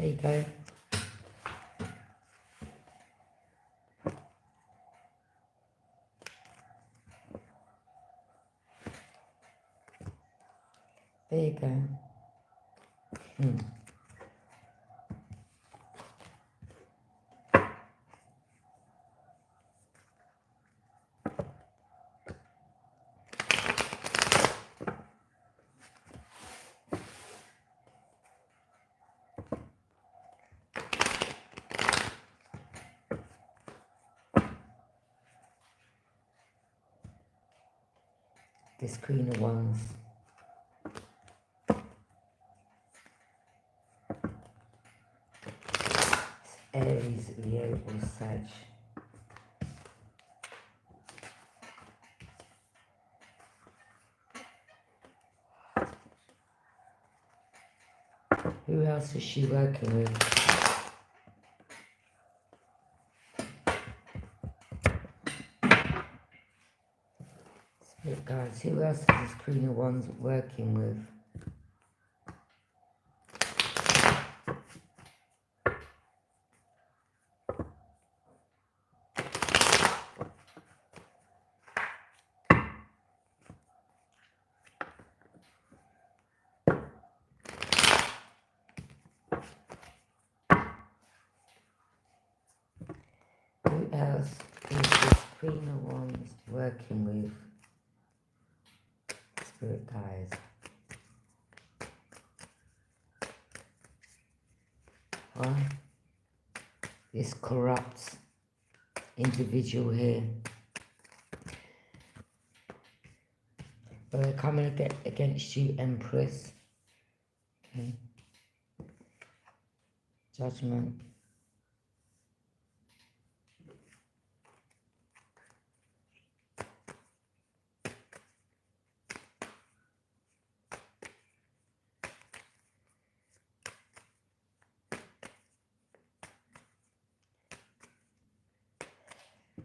There you go. There you go. This Queen of Wands. Aries, Leo, or Sag. Who else is she working with? Spirit guides, who else is this Queen of Wands working with? Who else is this Queen of Wands working with? Spirit guides. This corrupt individual here. But they're coming against you, Empress. Okay. Judgment.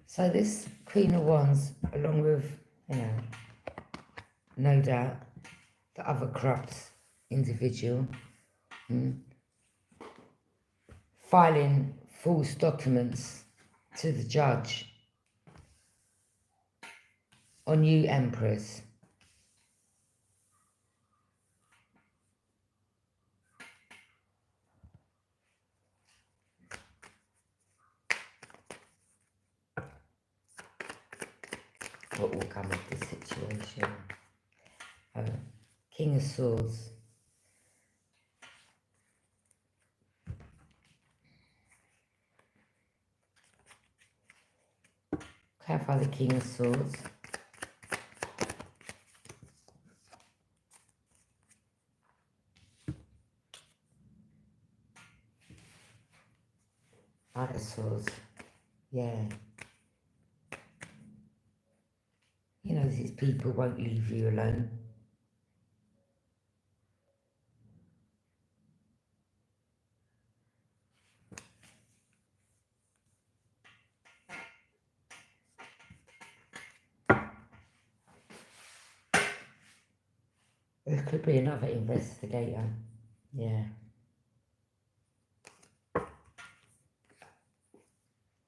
So this Queen of Wands, along with, no doubt, the other corrupt individual, filing false documents to the judge on you, Empress. What will come of this situation? King of Swords. Clarify the King of Swords. Knight of Swords. Yeah. You know, these people won't leave you alone. There could be another investigator. Yeah.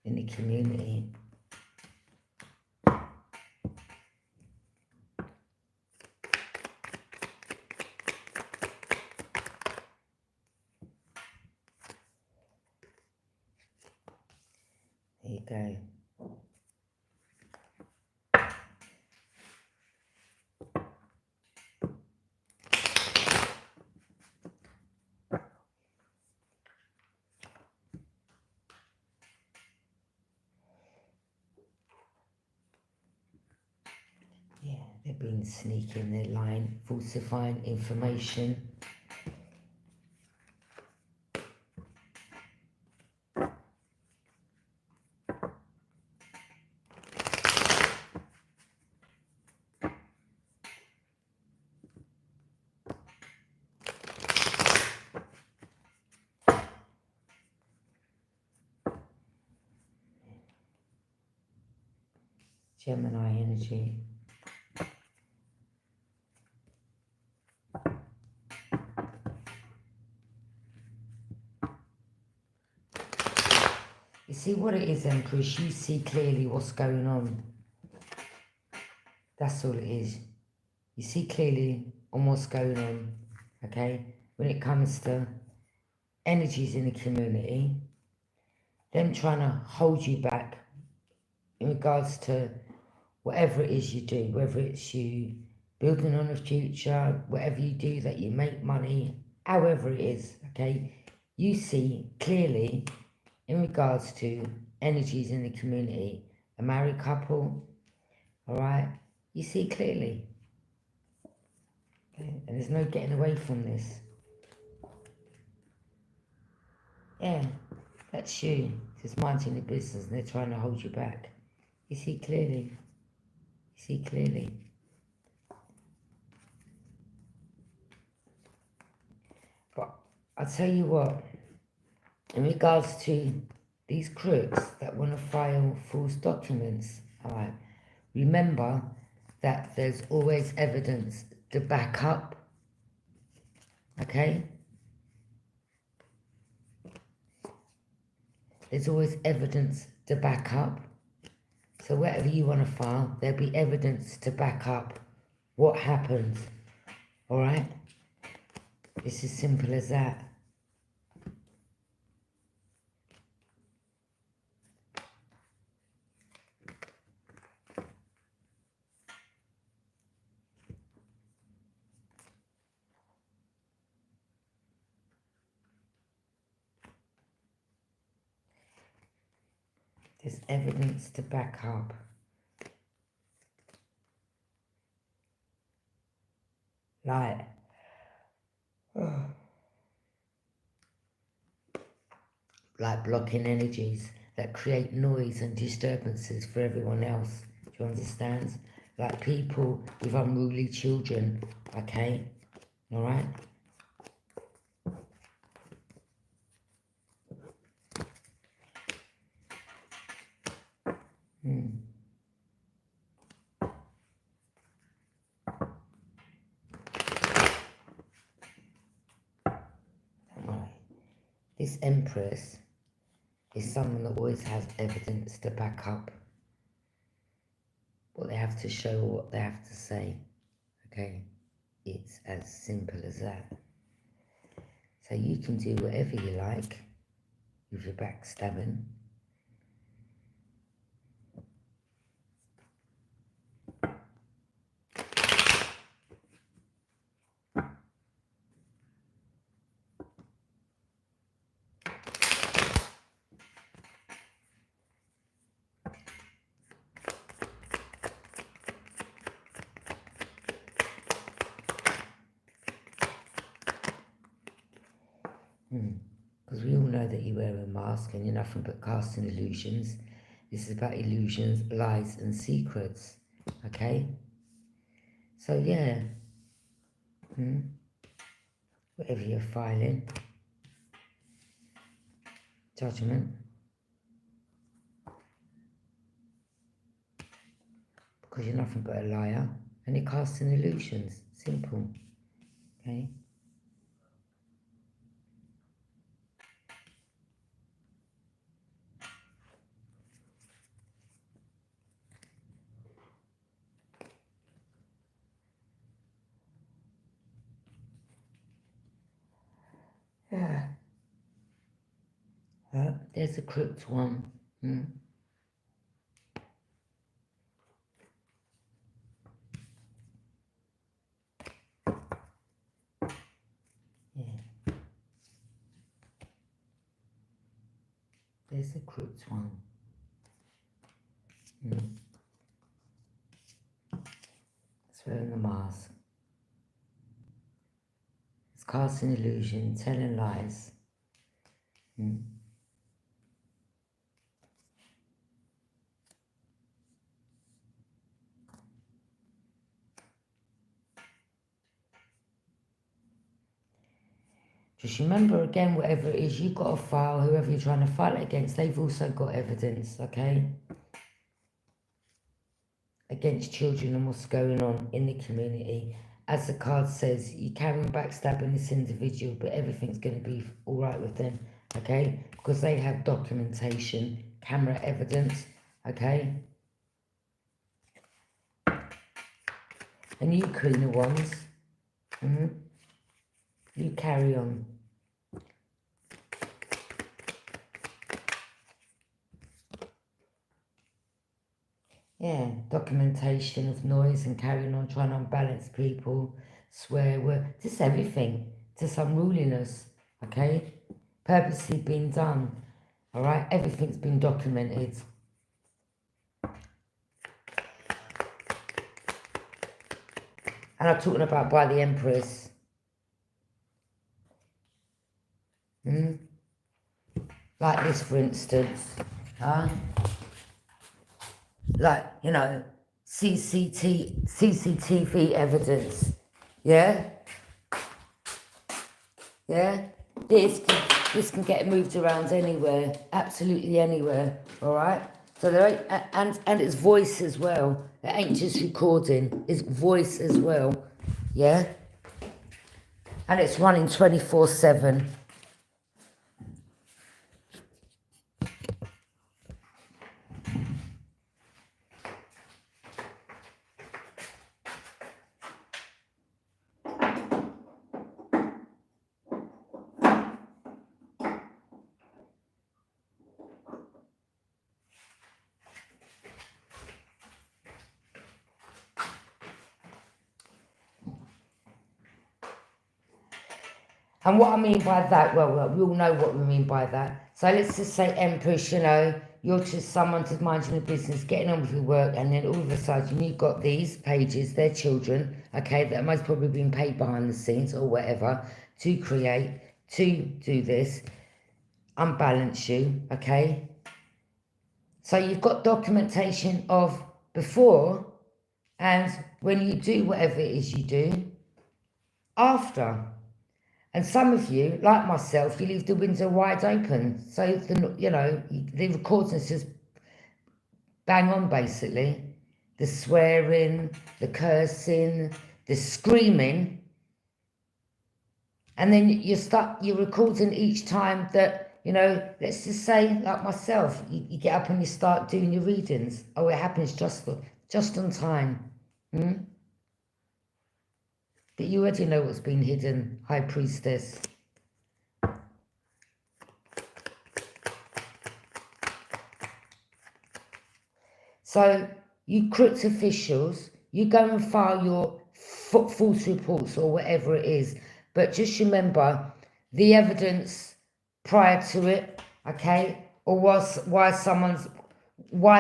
In the community. There you go. Yeah, they've been sneaking their line, falsifying information. Gemini energy. You see what it is, Empress? You see clearly what's going on. That's all it is. You see clearly on what's going on, okay? When it comes to energies in the community, them trying to hold you back in regards to whatever it is you do, whether it's you building on a future, whatever you do that you make money, however it is, okay? You see clearly in regards to energies in the community, a married couple, all right? You see clearly, okay? And there's no getting away from this. Yeah, that's you. Just minding your business and they're trying to hold you back. You see clearly. You see clearly. But I'll tell you what, in regards to these crooks that want to file false documents, all right, remember that there's always evidence to back up, okay? There's always evidence to back up. So whatever you want to file, there'll be evidence to back up what happened, all right? It's as simple as that. There's evidence to back up. Like blocking energies that create noise and disturbances for everyone else. Do you understand? Like people with unruly children, okay? All right? This Empress is someone that always has evidence to back up what they have to show or what they have to say. Okay? It's as simple as that. So you can do whatever you like with your backstabbing. Because we all know that you wear a mask and you're nothing but casting illusions. This is about illusions, lies and secrets. Okay? So yeah. Whatever you're filing. Judgment. Because you're nothing but a liar. And you're casting illusions. Simple. Okay? Yeah. There's a crooked one. Yeah. There's a crooked one. It's wearing the mask. It's casting illusion, telling lies. Just remember again, whatever it is, you've got to file, whoever you're trying to fight against, they've also got evidence, okay? Against children and what's going on in the community. As the card says, you carry on backstabbing this individual, but everything's going to be all right with them. okay? Because they have documentation, camera evidence, okay? And you, Queen of Wands, you carry on. Yeah, documentation of noise and carrying on, trying to unbalance people, swear word, just everything, just unruliness, okay? Purposely being done, all right? Everything's been documented. And I'm talking about by the Empress. Like this, for instance, like, you know, CCTV evidence, yeah? Yeah? This can get moved around anywhere, absolutely anywhere, all right? So there ain't, and it's voice as well. It ain't just recording, it's voice as well, yeah? And it's running 24/7. And what I mean by that, well, we all know what we mean by that. So let's just say Empress, you know, you're just someone to mind your business, getting on with your work, and then all of a sudden you've got these pages, their children, okay, that are most probably being paid behind the scenes or whatever, to create, to do this, unbalance you, okay? So you've got documentation of before, and when you do whatever it is you do, after. And some of you, like myself, you leave the window wide open. So, you know, the recording's just bang on, basically. The swearing, the cursing, the screaming. And then you're recording each time that, you know, let's just say, like myself, you get up and you start doing your readings. Oh, it happens just on time. But you already know what's been hidden, High Priestess. So, you crooked officials, you go and file your false reports or whatever it is. But just remember, the evidence prior to it, okay? Or why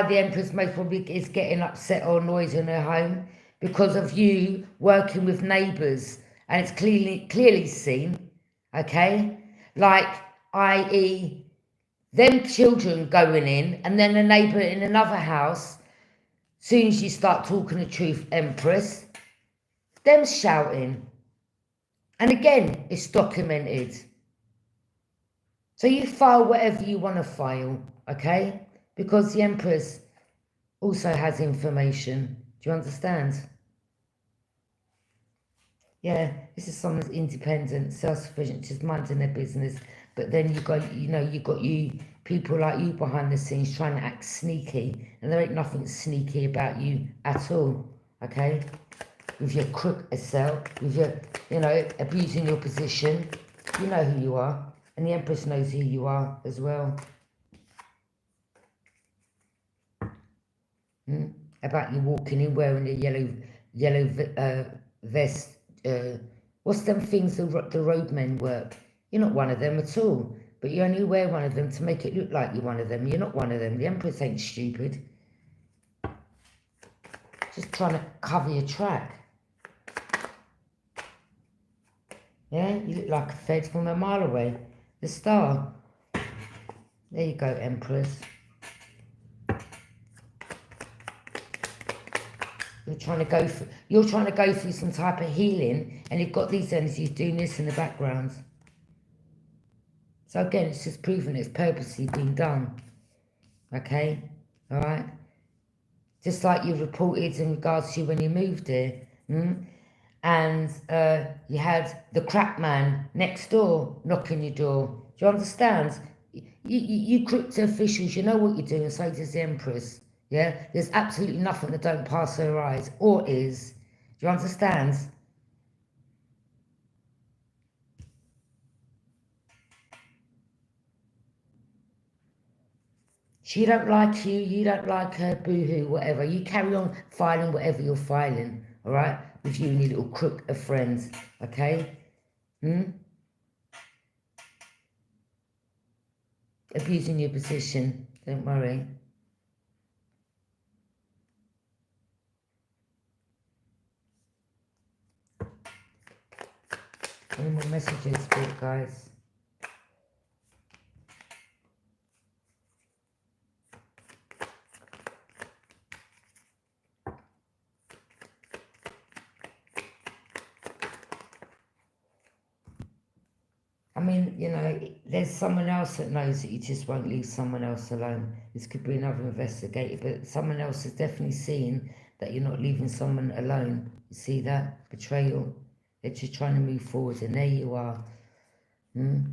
the Empress most probably is getting upset or annoyed in her home. Because of you working with neighbours, and it's clearly seen, okay? Like, i.e., them children going in, and then a neighbour in another house, soon as you start talking the truth, Empress, them shouting. And again, it's documented. So you file whatever you want to file, okay? Because the Empress also has information. Do you understand? Yeah, this is someone's independent, self-sufficient, just minding their business. But then you got people like you behind the scenes trying to act sneaky, and there ain't nothing sneaky about you at all. Okay, with your crook self, with your, you know, abusing your position, you know who you are, and the Empress knows who you are as well. About you walking in wearing a yellow vest. What's them things the roadmen work? You're not one of them at all. But you only wear one of them to make it look like you're one of them. You're not one of them. The Empress ain't stupid. Just trying to cover your track. Yeah, you look like a Fed from a mile away. The star. There you go, Empress. You're trying to go through some type of healing, and you've got these energies doing this in the background. So again, it's just proving it's purposely being done. Okay? Alright? Just like you reported in regards to when you moved here. And you had the crap man next door knocking your door. Do you understand? You crypto officials, you know what you're doing, so does the Empress. Yeah? There's absolutely nothing that don't pass her eyes, or is. Do you understand? She don't like you don't like her, boo-hoo, whatever. You carry on filing whatever you're filing, all right? With you and your little crook of friends, okay? Abusing your position, don't worry. Any more messages, Spirit guys? I mean, you know, there's someone else that knows that you just won't leave someone else alone. This could be another investigator, but someone else has definitely seen that you're not leaving someone alone. You see that? Betrayal. They're just trying to move forward, and there you are. There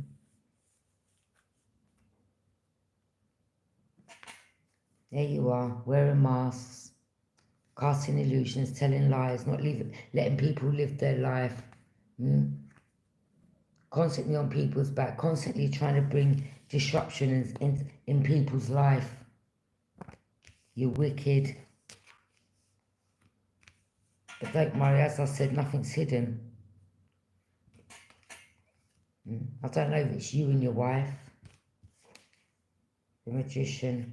you are, wearing masks, casting illusions, telling lies, not letting people live their life. Constantly on people's back, constantly trying to bring disruption in people's life. You're wicked. But don't worry, as I said, nothing's hidden. I don't know if it's you and your wife. The Magician.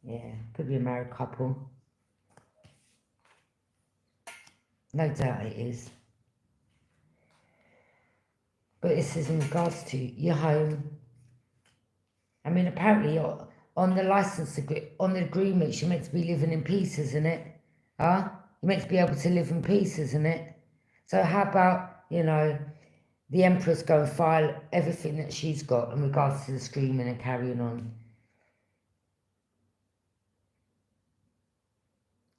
Yeah, could be a married couple. No doubt it is. But this is in regards to your home. I mean, apparently on the license, on the agreement, you're meant to be living in peace, isn't it? Huh? You're meant to be able to live in peace, isn't it? So how about, you know, the Empress go and file everything that she's got in regards to the screaming and carrying on?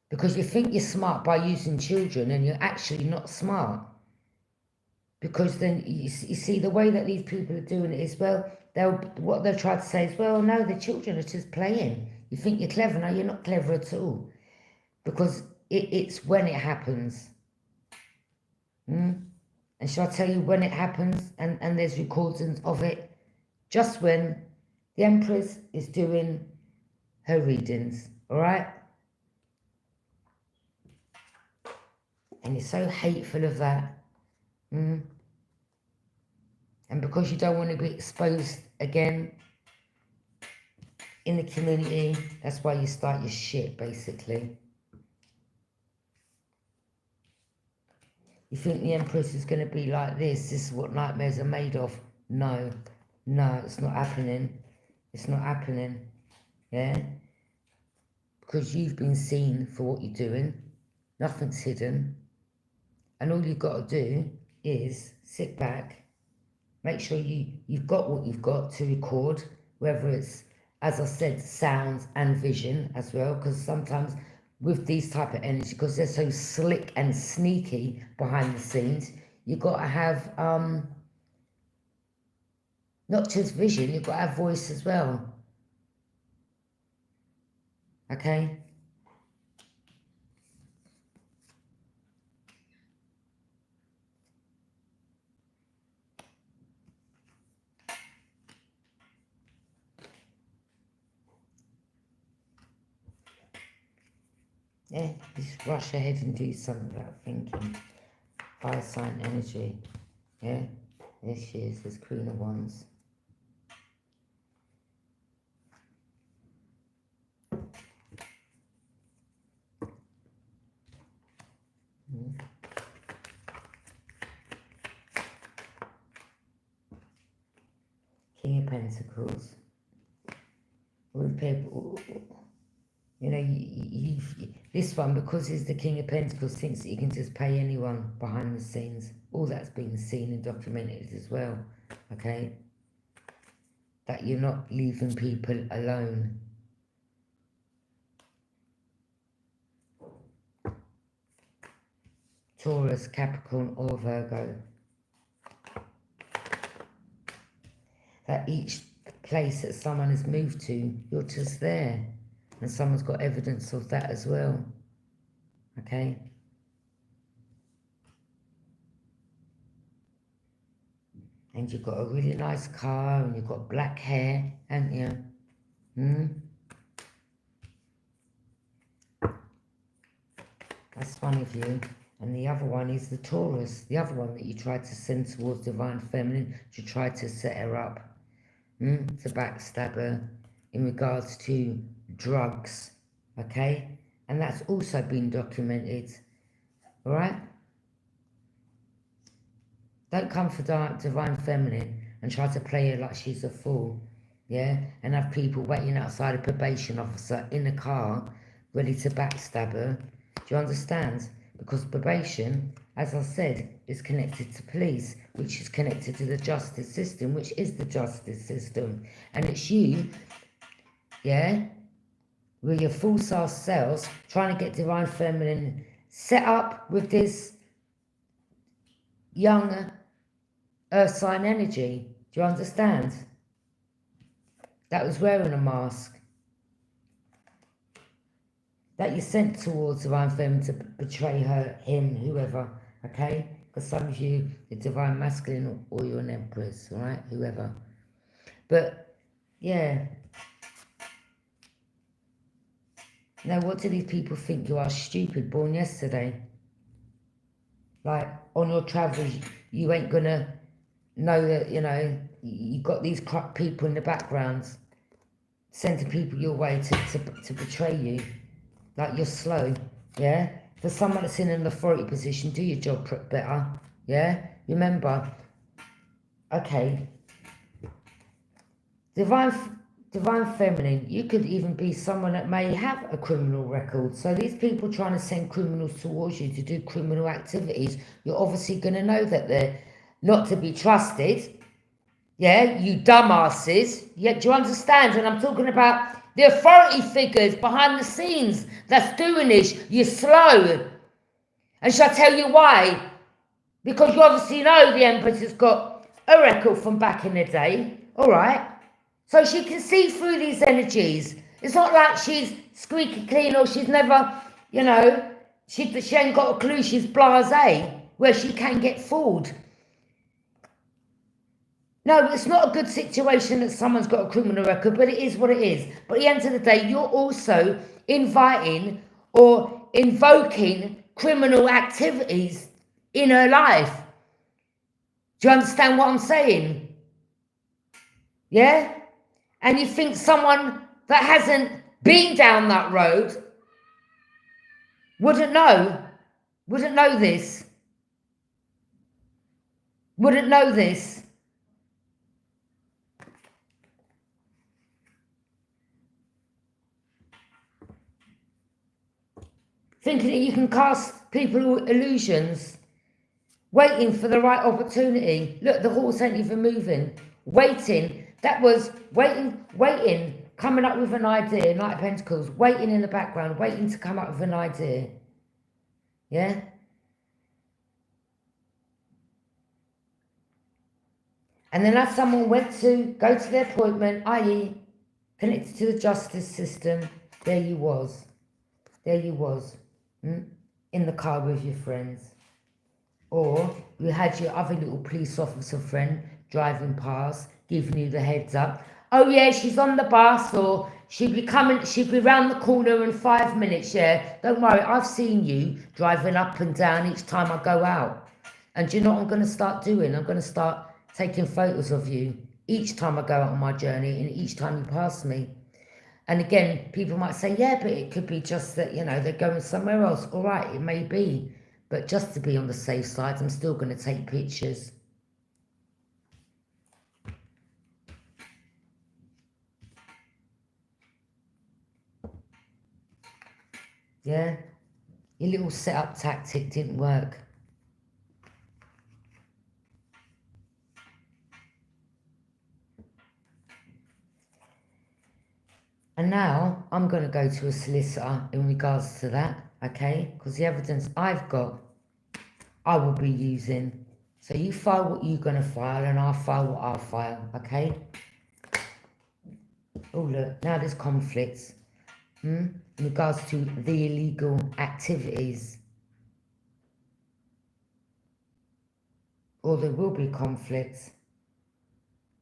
Because you think you're smart by using children and you're actually not smart. Because then you see the way that these people are doing it is, well, what they'll try to say is, well, no, the children are just playing. You think you're clever, no, you're not clever at all. Because it's when it happens. And shall I tell you when it happens, and there's recordings of it? Just when the Empress is doing her readings, all right? And you're so hateful of that. And because you don't want to be exposed again in the community, that's why you start your shit, basically. You think the Empress is going to be like this is what nightmares are made of? No, it's not happening. It's not happening, yeah? Because you've been seen for what you're doing. Nothing's hidden. And all you've got to do is sit back, make sure you've got what you've got to record, whether it's, as I said, sounds and vision as well, because sometimes with these type of energy, because they're so slick and sneaky behind the scenes, you've got to have not just vision, you've got to have voice as well. Okay? Yeah, just rush ahead and do something without thinking. Fire sign energy. Yeah, there she is, there's Queen of Wands. King of Pentacles. With people, you know, this one, because he's the King of Pentacles, thinks that he can just pay anyone behind the scenes. All that's been seen and documented as well, okay? That you're not leaving people alone. Taurus, Capricorn or Virgo. that each place that someone has moved to, you're just there. And someone's got evidence of that as well. Okay? And you've got a really nice car, and you've got black hair, haven't you? That's one of you. And the other one is the Taurus. The other one that you tried to send towards Divine Feminine, to try to set her up. To backstab her in regards to drugs. Okay? And that's also been documented. Alright? Don't come for Divine Feminine and try to play her like she's a fool. Yeah? And have people waiting outside a probation officer in the car ready to backstab her. Do you understand? Because probation, as I said, is connected to police, which is connected to the justice system, which is the justice system. And it's you, yeah, with your false-ass selves, trying to get Divine Feminine set up with this young earth sign energy. Do you understand? That was wearing a mask. That you sent towards Divine Feminine to betray her, him, whoever, okay? Because some of you, you're Divine Masculine or you're an Empress, alright? Whoever. But, yeah. Now, what do these people think? You are stupid, born yesterday. Like, on your travels, you ain't gonna know that, you know, you got these corrupt people in the background sending people your way to betray you. Like, you're slow, yeah? For someone that's in an authority position, do your job better, yeah? Remember, okay, Divine Feminine, you could even be someone that may have a criminal record. So these people trying to send criminals towards you to do criminal activities, you're obviously going to know that they're not to be trusted, yeah? You dumbasses, yeah? Do you understand? And I'm talking about the authority figures behind the scenes that's doing this. You're slow. And shall I tell you why? Because you obviously know the Empress has got a record from back in the day. Alright? So she can see through these energies. It's not like she's squeaky clean or she's never, you know, she ain't got a clue, she's blasé, where she can get fooled. No, it's not a good situation that someone's got a criminal record, but it is what it is. But at the end of the day, you're also inviting or invoking criminal activities in her life. Do you understand what I'm saying? Yeah? And you think someone that hasn't been down that road wouldn't know this. Wouldn't know this. Thinking that you can cast people illusions, waiting for the right opportunity. Look, the horse ain't even moving. Waiting. That was waiting, coming up with an idea, Knight of Pentacles, waiting in the background, waiting to come up with an idea. Yeah? And then as someone went to go to their appointment, i.e. connected to the justice system, there you was. There you was. In the car with your friends. Or you had your other little police officer friend driving past, giving you the heads up. Oh yeah, she's on the bus, or she'll be round the corner in 5 minutes, yeah. Don't worry, I've seen you driving up and down each time I go out. And do you know what I'm going to start doing? I'm going to start taking photos of you each time I go out on my journey and each time you pass me. And again, people might say, yeah, but it could be just that, you know, they're going somewhere else. All right, it may be. But just to be on the safe side, I'm still going to take pictures. Yeah? Your little setup tactic didn't work. And now I'm going to go to a solicitor in regards to that, okay? Because the evidence I've got, I will be using So you file what you're going to file and I'll file what I'll file, okay? Oh, look, now there's conflicts in regards to the illegal activities. Or there will be conflicts.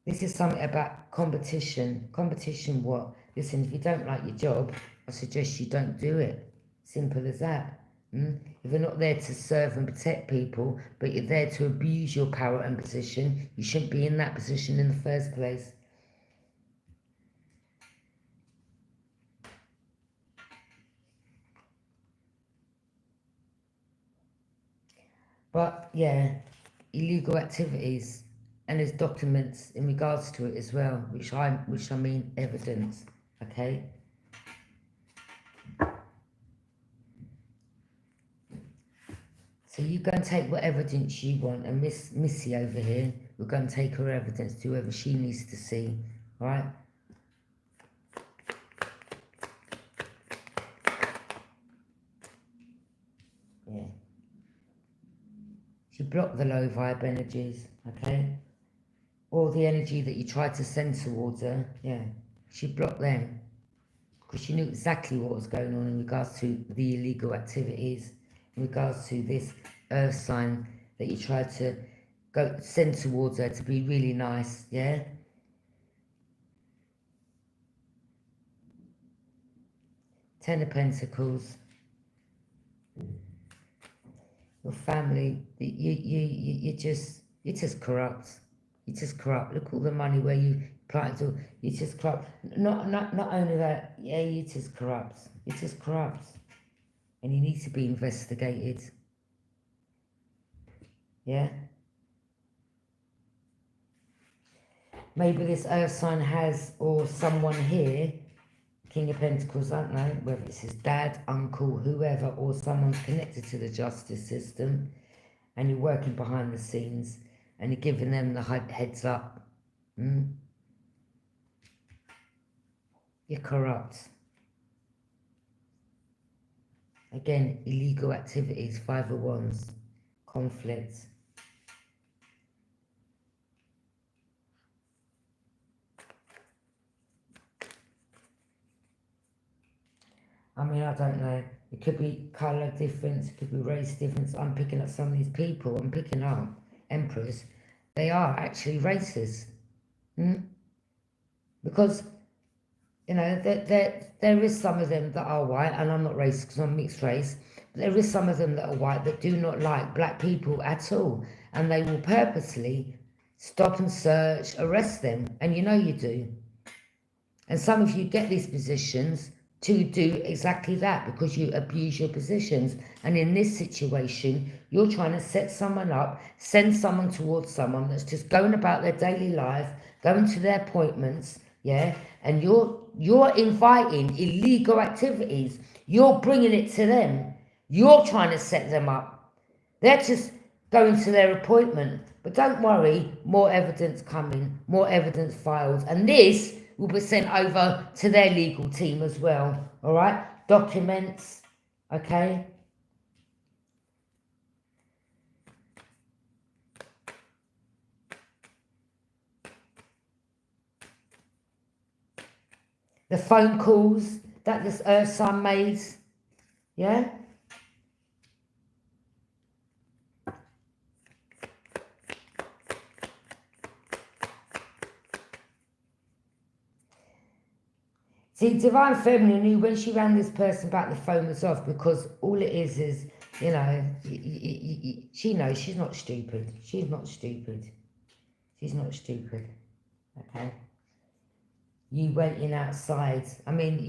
This is something about competition. Competition what? Listen, if you don't like your job, I suggest you don't do it. Simple as that. If you're not there to serve and protect people, but you're there to abuse your power and position, you shouldn't be in that position in the first place. But yeah, illegal activities, and there's documents in regards to it as well, which I mean evidence, okay? So you go and take what evidence you want, and Missy over here, we're going to take her evidence to whoever she needs to see, right? Yeah. She blocked the low vibe energies, okay? All the energy that you tried to send towards her, yeah, she blocked them. Because she knew exactly what was going on in regards to the illegal activities, in regards to this earth sign that you tried to send towards her to be really nice, yeah? Ten of Pentacles. Your family, you're just corrupt. You're just corrupt. Look all the money where you apply to. You're just corrupt. Not only that, yeah, you're just corrupt. You're just corrupt, and you need to be investigated. Yeah. Maybe this earth sign has, or someone here, King of Pentacles, I don't know, whether it's his dad, uncle, whoever, or someone's connected to the justice system, and you're working behind the scenes, and you're giving them the heads up. You're corrupt. Again, illegal activities, 5 of Wands, conflicts. I mean, I don't know. It could be colour difference, it could be race difference. I'm picking up some of these people, I'm picking up emperors. They are actually racist. Because, you know, there is some of them that are white, and I'm not racist because I'm mixed race, but there is some of them that are white that do not like black people at all. And they will purposely stop and search, arrest them. And you know you do. And some of you get these positions to do exactly that because you abuse your positions. And in this situation, you're trying to set someone up, send someone towards someone that's just going about their daily life, going to their appointments, yeah? And you're inviting illegal activities. You're bringing it to them. You're trying to set them up. They're just going to their appointment. But don't worry, more evidence coming, more evidence filed. And this will be sent over to their legal team as well, all right? Documents, okay? The phone calls that this earth sign made, yeah? See, Divine Feminine knew when she rang this person back, the phone was off, because all it is, you know, she knows she's not stupid. She's not stupid. She's not stupid, okay? You waiting outside. I mean,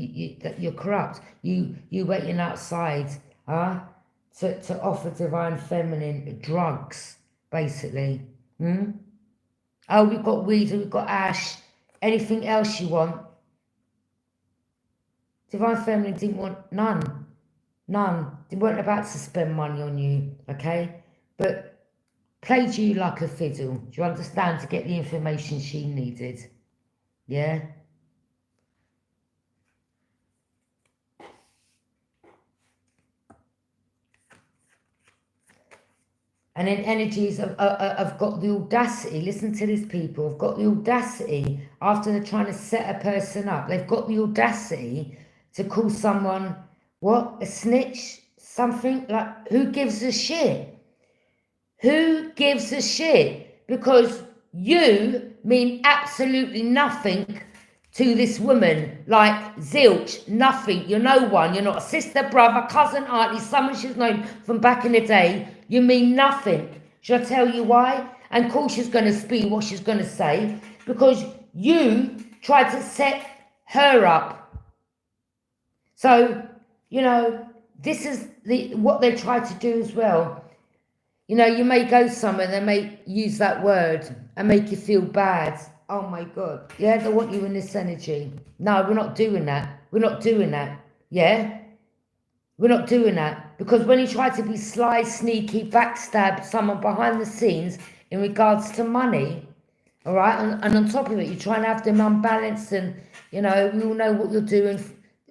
you're corrupt. You waiting outside, to offer Divine Feminine drugs, basically. Oh, we've got weed, we've got ash. Anything else you want? Divine Feminine didn't want none. None. They weren't about to spend money on you, okay? But played you like a fiddle. Do you understand? To get the information she needed. Yeah? And then energies have got the audacity, listen to this people, have got the audacity, after they're trying to set a person up, they've got the audacity to call someone, what, a snitch? Something like, who gives a shit? Who gives a shit? Because you mean absolutely nothing to this woman, like zilch, nothing. You're no one. You're not a sister, brother, cousin, auntie, someone she's known from back in the day. You mean nothing. Shall I tell you why? And of course she's going to speak what she's going to say, because you tried to set her up. So, you know, this is what they try to do as well. You know, you may go somewhere, they may use that word and make you feel bad. Oh my God. Yeah, they want you in this energy. No, we're not doing that. We're not doing that. Yeah? We're not doing that. Because when you try to be sly, sneaky, backstab someone behind the scenes in regards to money, all right, and on top of it, you're trying to have them unbalanced, and, you know, we all know what you're doing,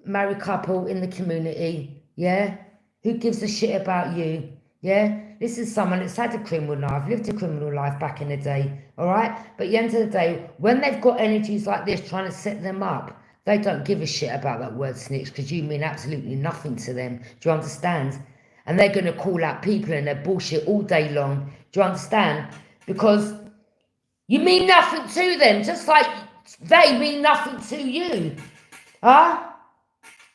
married couple in the community, yeah? Who gives a shit about you, yeah? This is someone that's had a criminal life, lived a criminal life back in the day, all right? But at the end of the day, when they've got energies like this trying to set them up, they don't give a shit about that word snitch, because you mean absolutely nothing to them. Do you understand? And they're going to call out people and their bullshit all day long. Do you understand? Because you mean nothing to them, just like they mean nothing to you. Huh?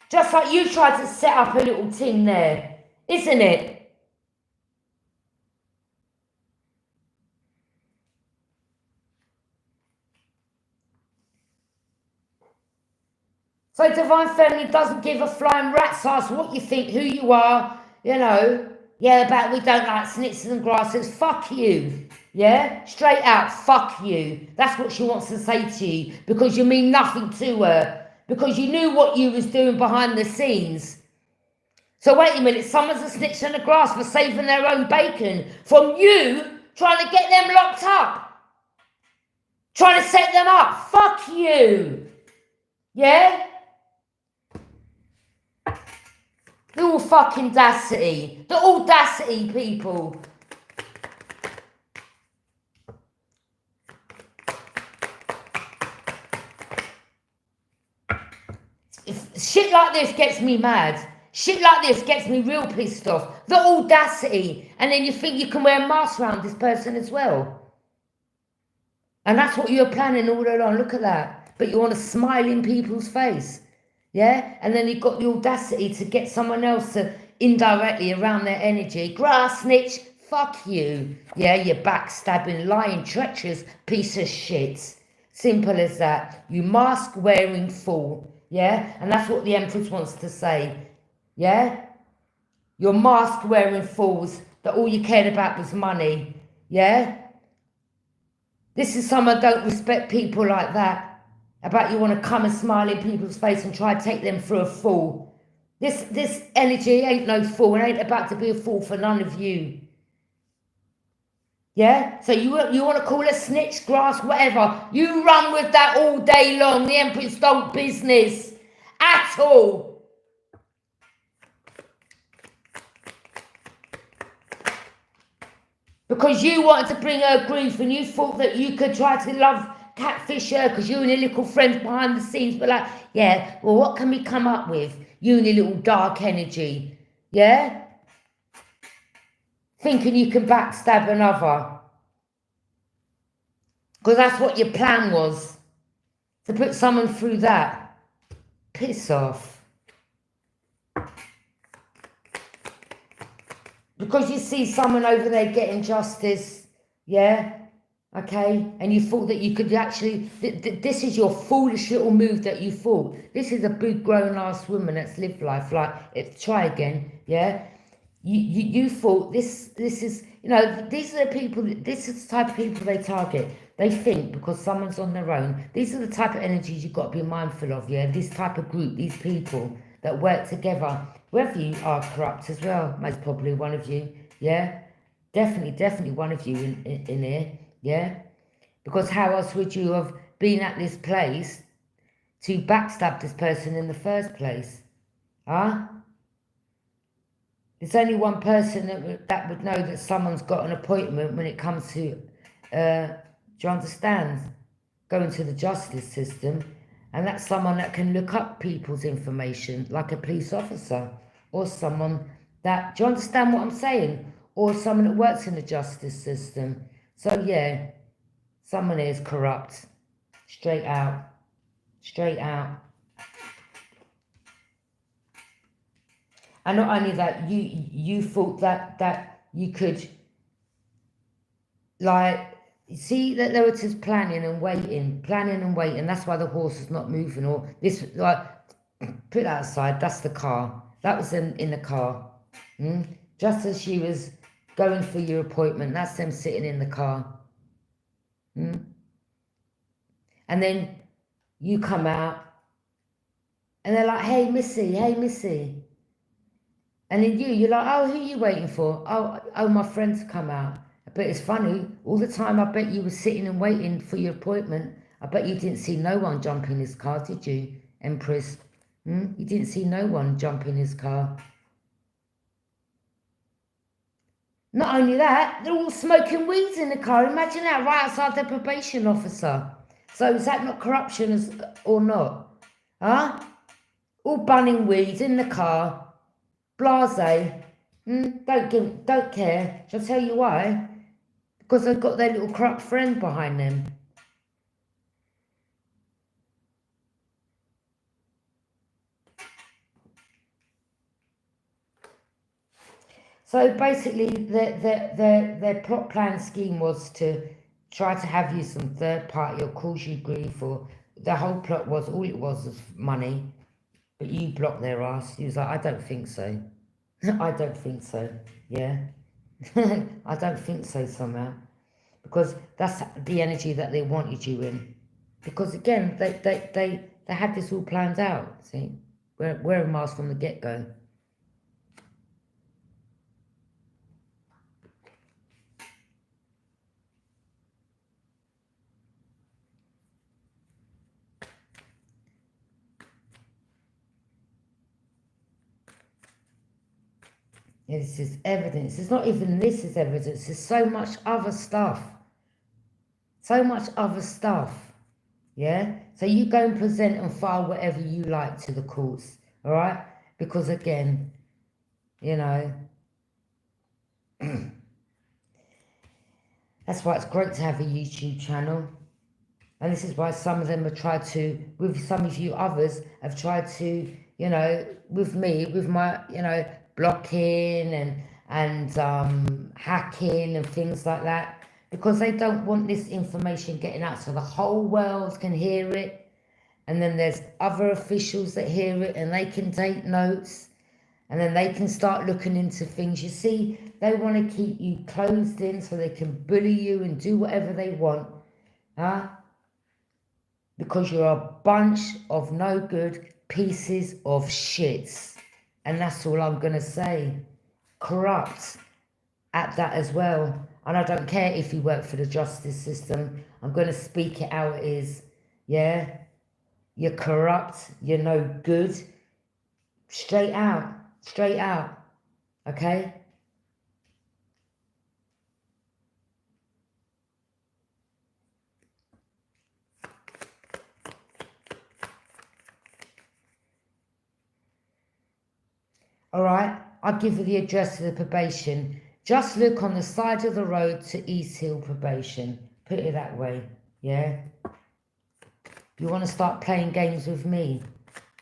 Just like you tried to set up a little thing there, isn't it? So Divine Feminine doesn't give a flying rat's ass what you think, who you are, you know. Yeah, about we don't like snitches and grasses. Fuck you. Yeah? Straight out, fuck you. That's what she wants to say to you, because you mean nothing to her. Because you knew what you was doing behind the scenes. So wait a minute, someone's a snitch and a grass for saving their own bacon from you trying to get them locked up. Trying to set them up. Fuck you. Yeah? The all fucking audacity. The audacity, people. Shit like this gets me mad. Shit like this gets me real pissed off. The audacity. And then you think you can wear a mask around this person as well. And that's what you're planning all along. Look at that. But you want to smile in people's face. Yeah? And then you've got the audacity to get someone else to indirectly around their energy. Grass snitch, fuck you. Yeah, you backstabbing, lying, treacherous piece of shit. Simple as that. You mask wearing fool. Yeah? And that's what the Empress wants to say. Yeah? You're mask wearing fools that all you cared about was money. Yeah? This is someone don't respect people like that. About you want to come and smile in people's face and try to take them through a fool. This energy ain't no fool. It ain't about to be a fool for none of you. Yeah? So you want to call a snitch, grass, whatever. You run with that all day long. The Empress don't business at all. Because you wanted to bring her grief and you thought that you could try to love catfish her because you and your little friends behind the scenes were like, yeah, well, what can we come up with? You and your little dark energy. Yeah? Thinking you can backstab another. Because that's what your plan was. To put someone through that. Piss off. Because you see someone over there getting justice. Yeah? Okay, and you thought that you could actually, this is your foolish little move that you thought. This is a big grown ass woman that's lived life, like, try again, yeah? You thought this is, you know, these are the people, this is the type of people they target. They think because someone's on their own, these are the type of energies you've got to be mindful of, yeah? This type of group, these people that work together, whether you are corrupt as well, most probably one of you, yeah? Definitely one of you in here. Yeah? Because how else would you have been at this place to backstab this person in the first place? Huh? There's only one person that would know that someone's got an appointment when it comes to, do you understand? Going to the justice system. And that's someone that can look up people's information, like a police officer, or someone that, do you understand what I'm saying? Or someone that works in the justice system. So yeah, someone is corrupt. Straight out. Straight out. And not only that, you thought that you could, like, see that they were just planning and waiting. That's why the horse is not moving. Or this, like, put that aside, that's the car. That was in the car. Just as she was going for your appointment, that's them sitting in the car. And then you come out, and they're like, hey, Missy, hey, Missy. And then you're like, oh, who are you waiting for? Oh, my friend's come out. But it's funny, all the time I bet you were sitting and waiting for your appointment. I bet you didn't see no one jump in his car, did you, Empress? You didn't see no one jump in his car. Not only that, they're all smoking weeds in the car. Imagine that, right outside the probation officer. So is that not corruption or not? Huh? All bunning weeds in the car. Blase. Don't care. Shall I tell you why? Because they've got their little corrupt friend behind them. So basically, their plot plan scheme was to try to have you some third party or cause you grief, or the whole plot was, all it was money. But you blocked their ass. You was like, I don't think so. I don't think so. Yeah. I don't think so somehow. Because that's the energy that they wanted you in. Because again, they had this all planned out, see? Wear a mask from the get-go. This is evidence. It's not even this is evidence. There's so much other stuff. So much other stuff. Yeah? So you go and present and file whatever you like to the courts. All right? Because again, you know, that's why it's great to have a YouTube channel. And this is why some of them have tried to, with some of you others, have tried to, you know, with me, with my, you know, blocking and hacking and things like that. Because they don't want this information getting out so the whole world can hear it. And then there's other officials that hear it and they can take notes. And then they can start looking into things. You see, they want to keep you closed in so they can bully you and do whatever they want. Huh? Because you're a bunch of no good pieces of shits. And that's all I'm going to say. Corrupt at that as well. And I don't care if you work for the justice system. I'm going to speak it how it is. Yeah? You're corrupt. You're no good. Straight out. Straight out. Okay? Alright? I'll give you the address of the probation. Just look on the side of the road to East Hill Probation. Put it that way. Yeah? You want to start playing games with me.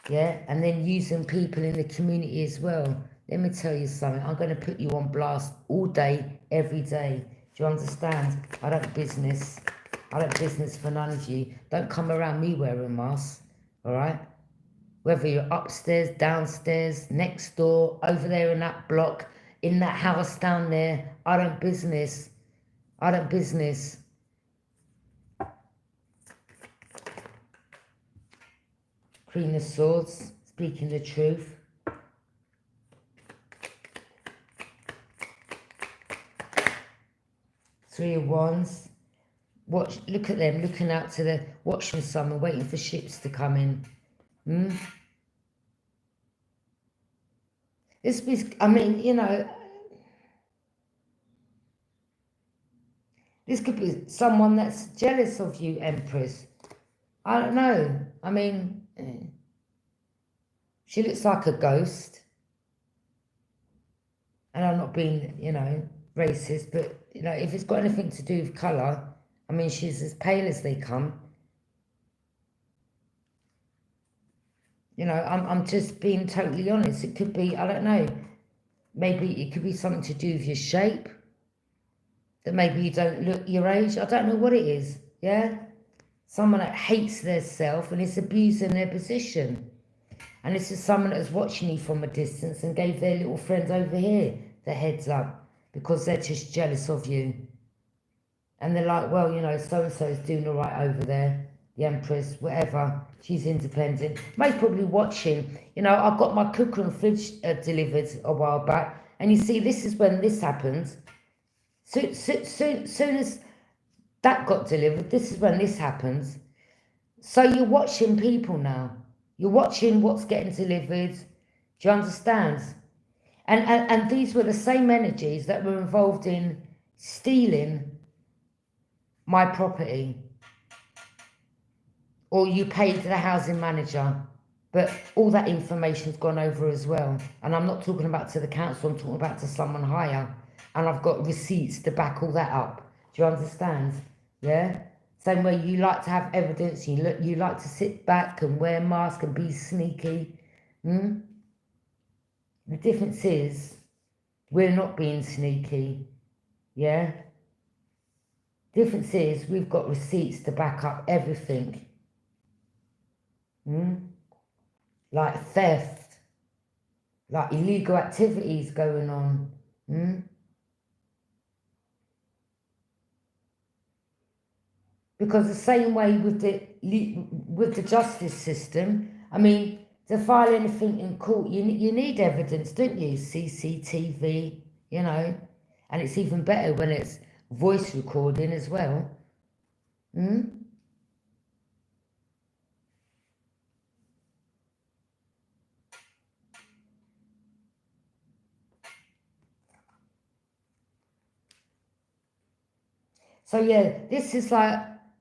Yeah? And then using people in the community as well. Let me tell you something. I'm going to put you on blast all day, every day. Do you understand? I don't business for none of you. Don't come around me wearing masks. Alright? Whether you're upstairs, downstairs, next door, over there in that block, in that house down there, I don't business. I don't business. Queen of Swords, speaking the truth. Three of Wands. Look at them, looking out to the, watching summer, waiting for ships to come in. I mean, you know, this could be someone that's jealous of you, Empress. I don't know. I mean, she looks like a ghost. And I'm not being, you know, racist, but, you know, if it's got anything to do with colour, I mean, she's as pale as they come. You know, I'm just being totally honest. It could be, I don't know, maybe it could be something to do with your shape, that maybe you don't look your age. I don't know what it is, yeah? Someone that hates their self and is abusing their position. And this is someone that's watching you from a distance and gave their little friends over here the heads up because they're just jealous of you. And they're like, well, you know, so-and-so is doing all right over there. The Empress, whatever. She's independent. Most probably watching. You know, I got my cooker and fridge delivered a while back. And you see, this is when this happens. Soon as that got delivered, this is when this happens. So you're watching people now. You're watching what's getting delivered. Do you understand? And these were the same energies that were involved in stealing my property, or you paid the housing manager, but all that information's gone over as well. And I'm not talking about to the council, I'm talking about to someone higher, and I've got receipts to back all that up. Do you understand? Yeah. Same way you like to have evidence, you like to sit back and wear a mask and be sneaky. The difference is we're not being sneaky. Yeah. Difference is we've got receipts to back up everything. Like theft, like illegal activities going on. Because the same way with the justice system, I mean, to file anything in court, you need evidence, don't you? CCTV, you know, and it's even better when it's voice recording as well. So yeah, this is like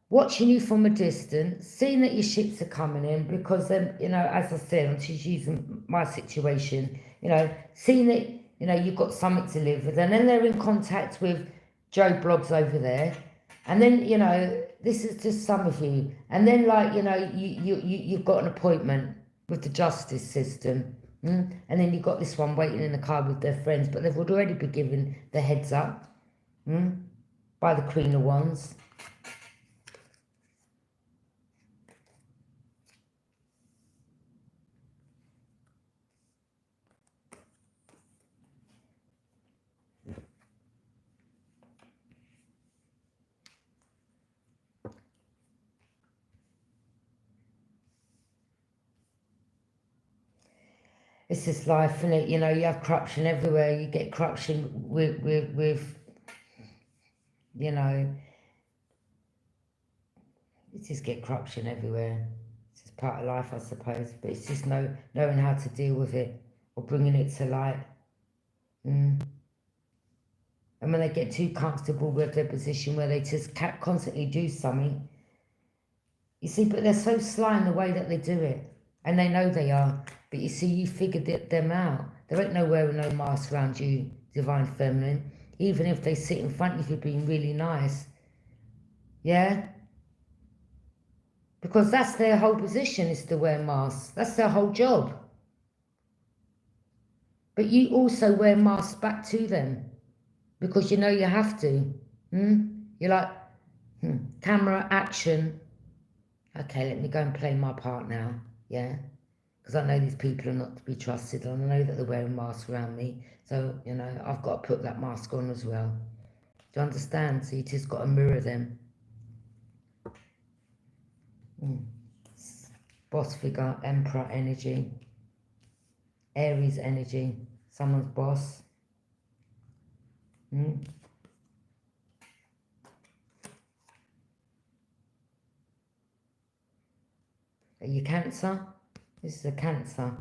watching you from a distance, seeing that your ships are coming in, because then, you know, as I said, I'm just using my situation, you know, seeing that, you know, you've got something delivered, and then they're in contact with Joe Blogs over there, and then, you know, this is just some of you, and then, like, you know, you've got an appointment with the justice system, and then you've got this one waiting in the car with their friends, but they've already been given the heads up by the Queen of Wands. It's just life, isn't it? You know, you have corruption everywhere. You get corruption with you know, you just get corruption everywhere. It's just part of life, I suppose. But it's just knowing how to deal with it or bringing it to light. And when they get too comfortable with their position where they just constantly do something, you see, but they're so sly in the way that they do it. And they know they are. But you see, you figured them out. There ain't no wearing no mask around you, Divine Feminine. Even if they sit in front of you being really nice. Yeah? Because that's their whole position, is to wear masks. That's their whole job. But you also wear masks back to them. Because you know you have to. You're like, camera, action. Okay, let me go and play my part now. Yeah? Because I know these people are not to be trusted, and I know that they're wearing masks around me. So, you know, I've got to put that mask on as well. Do you understand? So you just got to mirror them. Boss figure, Emperor energy, Aries energy, someone's boss. Are you Cancer? This is a Cancer.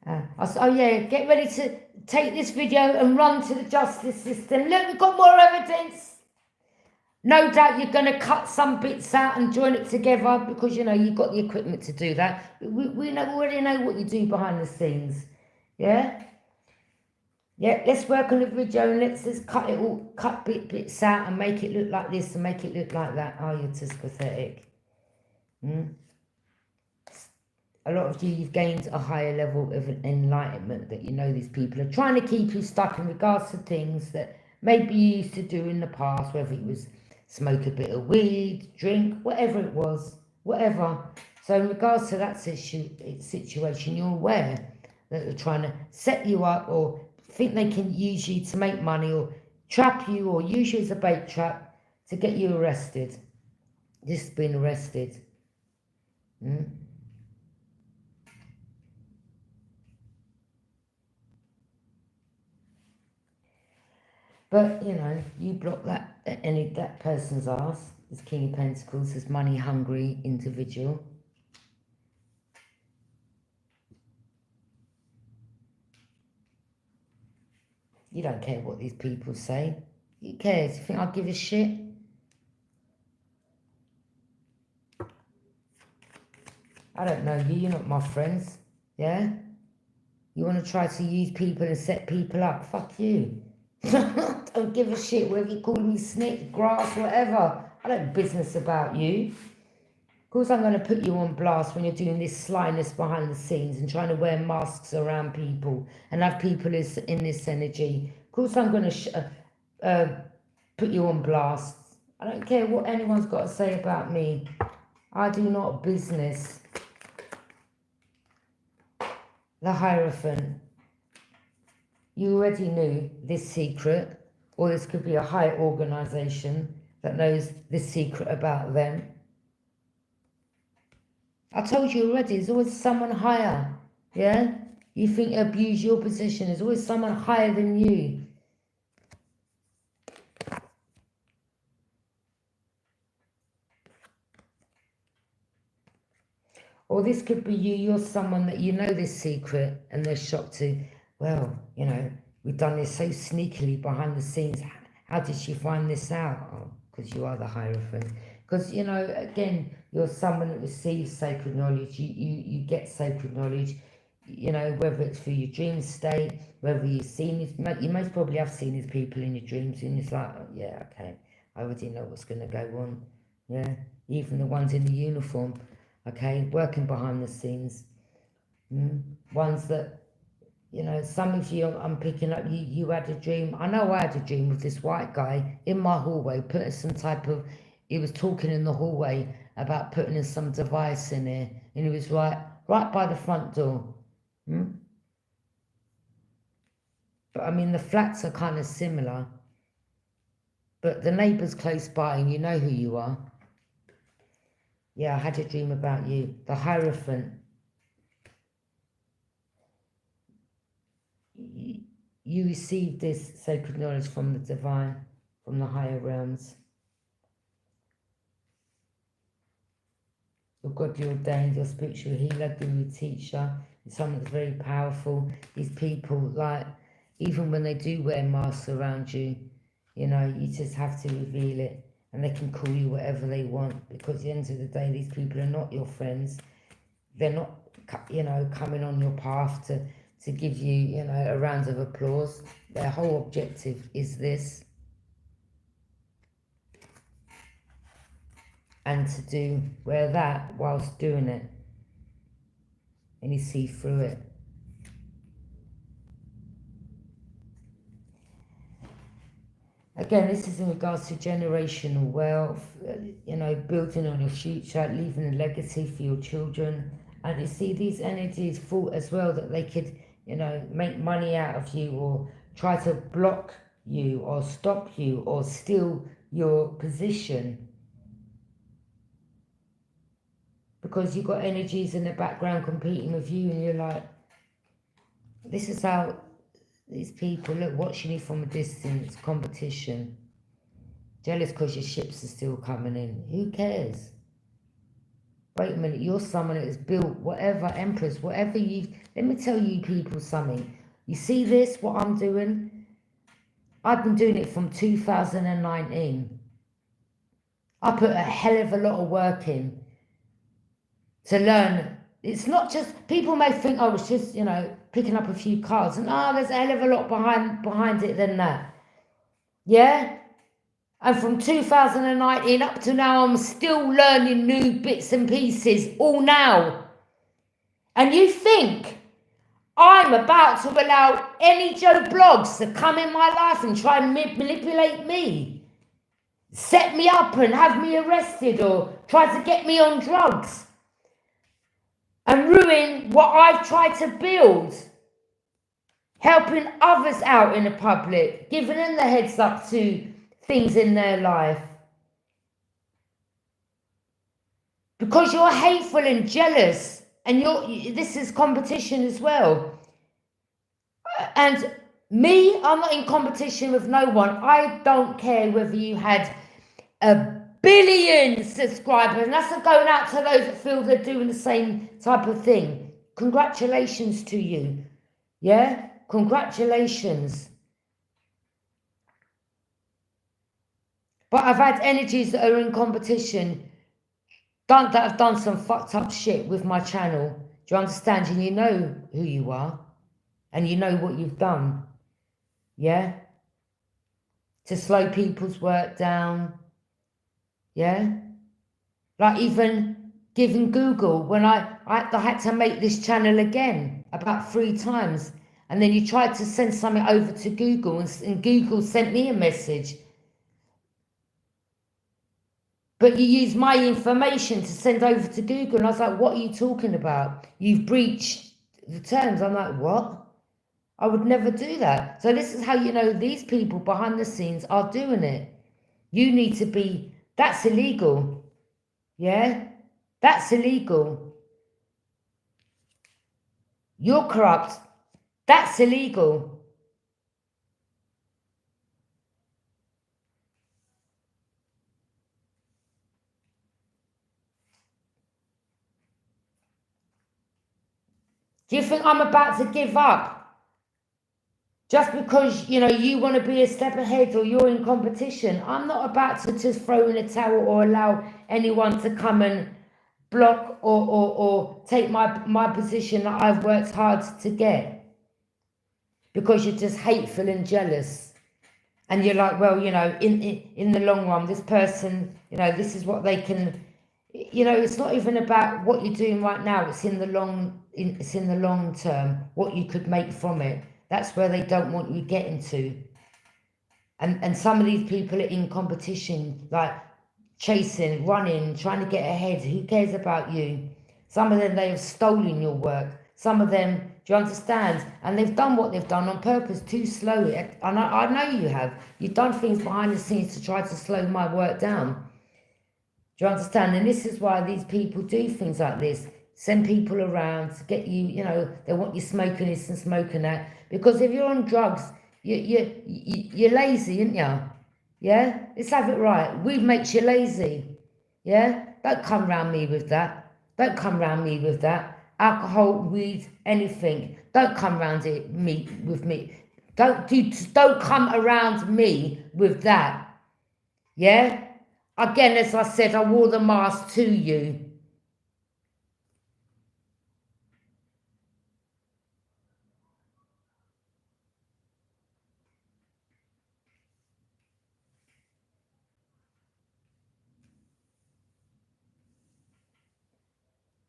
Oh yeah, get ready to take this video and run to the justice system. Look, we've got more evidence. No doubt you're going to cut some bits out and join it together because, you know, you've got the equipment to do that. We already know what you do behind the scenes. Yeah? Yeah, let's work on the video and let's just cut bits out and make it look like this and make it look like that. Oh, you're just pathetic. A lot of you, you've gained a higher level of enlightenment that you know these people are trying to keep you stuck in regards to things that maybe you used to do in the past, whether it was smoke a bit of weed, drink, whatever it was, whatever. So in regards to that situation, you're aware that they're trying to set you up or think they can use you to make money or trap you or use you as a bait trap to get you arrested. This has been arrested. But, you know, you block that person's ass, this King of Pentacles, this money-hungry individual. You don't care what these people say. Who cares? You think I give a shit? I don't know you. You're not my friends. Yeah? You want to try to use people and set people up? Fuck you. Don't give a shit whether you call me snake, grass, whatever. I don't business about you. Of course I'm going to put you on blast when you're doing this slyness behind the scenes and trying to wear masks around people and have people in this energy. Of course I'm going to put you on blast. I don't care what anyone's got to say about me. I do not business. The Hierophant. You already knew this secret, or this could be a higher organization that knows this secret about them. I told you already, there's always someone higher, yeah? You think you abuse your position, there's always someone higher than you. Or this could be you, you're someone that you know this secret and they're shocked to, well, you know, we've done this so sneakily behind the scenes. How did she find this out? Oh, because you are the Hierophant. Because, you know, again, you're someone that receives sacred knowledge. You get sacred knowledge, you know, whether it's through your dream state, whether you've seen this. You most probably have seen these people in your dreams, and it's like, oh, yeah, okay, I already know what's going to go on. Yeah, even the ones in the uniform, okay, working behind the scenes. Ones that, you know, some of you, I'm picking up, you had a dream. I know I had a dream of this white guy in my hallway, putting some type of, he was talking in the hallway about putting in some device in there. And he was right by the front door. But I mean, the flats are kind of similar. But the neighbour's close by and you know who you are. Yeah, I had a dream about you. The Hierophant. You received this sacred knowledge from the divine, from the higher realms. Your godly ordained, your spiritual healer, guru, teacher, someone that's very powerful. These people, like, even when they do wear masks around you, you know, you just have to reveal it. And they can call you whatever they want, because at the end of the day, these people are not your friends. They're not, you know, coming on your path to give you, you know, a round of applause. Their whole objective is this. And to wear that whilst doing it. And you see through it. Again, this is in regards to generational wealth, you know, building on your future, leaving a legacy for your children. And you see these energies thought as well that they could, you know, make money out of you or try to block you or stop you or steal your position. Because you've got energies in the background competing with you and you're like, this is how these people look, watching you from a distance, competition. Jealous because your ships are still coming in. Who cares? wait a minute, you're someone that has built whatever, Empress, whatever you... Let me tell you people something. You see this, what I'm doing? I've been doing it from 2019. I put a hell of a lot of work in to learn. It's not just... People may think, oh, it's just, you know, picking up a few cards. And, oh, there's a hell of a lot behind it than that. Yeah? And from 2019 up to now, I'm still learning new bits and pieces, all now. And you think I'm about to allow any Joe Blogs to come in my life and try and manipulate me? Set me up and have me arrested or try to get me on drugs? And ruin what I've tried to build? Helping others out in the public, giving them the heads up to things in their life. Because you're hateful and jealous, and this is competition as well. And me, I'm not in competition with no one. I don't care whether you had 1 billion subscribers, and that's going out to those that feel they're doing the same type of thing. Congratulations to you. Yeah? Congratulations. But I've had energies that are in competition that have done some fucked up shit with my channel. Do you understand? And you know who you are. And you know what you've done. Yeah? To slow people's work down. Yeah? Like even giving Google, when I had to make this channel again about 3 times. And then you tried to send something over to Google and Google sent me a message. But you used my information to send over to Google. And I was like, what are you talking about? You've breached the terms. I'm like, what? I would never do that. So this is how you know these people behind the scenes are doing it. You need to be... That's illegal. Yeah? That's illegal. You're corrupt. That's illegal. Do you think I'm about to give up? Just because, you know, you want to be a step ahead or you're in competition. I'm not about to just throw in a towel or allow anyone to come and block or take my position that I've worked hard to get. Because you're just hateful and jealous. And you're like, well, you know, in the long run, this person, you know, this is what they can... You know, it's not even about what you're doing right now. It's in the long term, what you could make from it. That's where they don't want you getting to. And some of these people are in competition, like chasing, running, trying to get ahead. Who cares about you? Some of them, they have stolen your work. Some of them, do you understand? And they've done what they've done on purpose to slow it. And I know you have. You've done things behind the scenes to try to slow my work down. Do you understand? And this is why these people do things like this. Send people around to get you, you know, they want you smoking this and smoking that. Because if you're on drugs, you're lazy, aren't you? Yeah? Let's have it right. Weed makes you lazy. Yeah? Don't come round me with that. Don't come round me with that. Alcohol, weed, anything. Don't come round with me. Don't come around me with that. Yeah? Again, as I said, I wore the mask to you.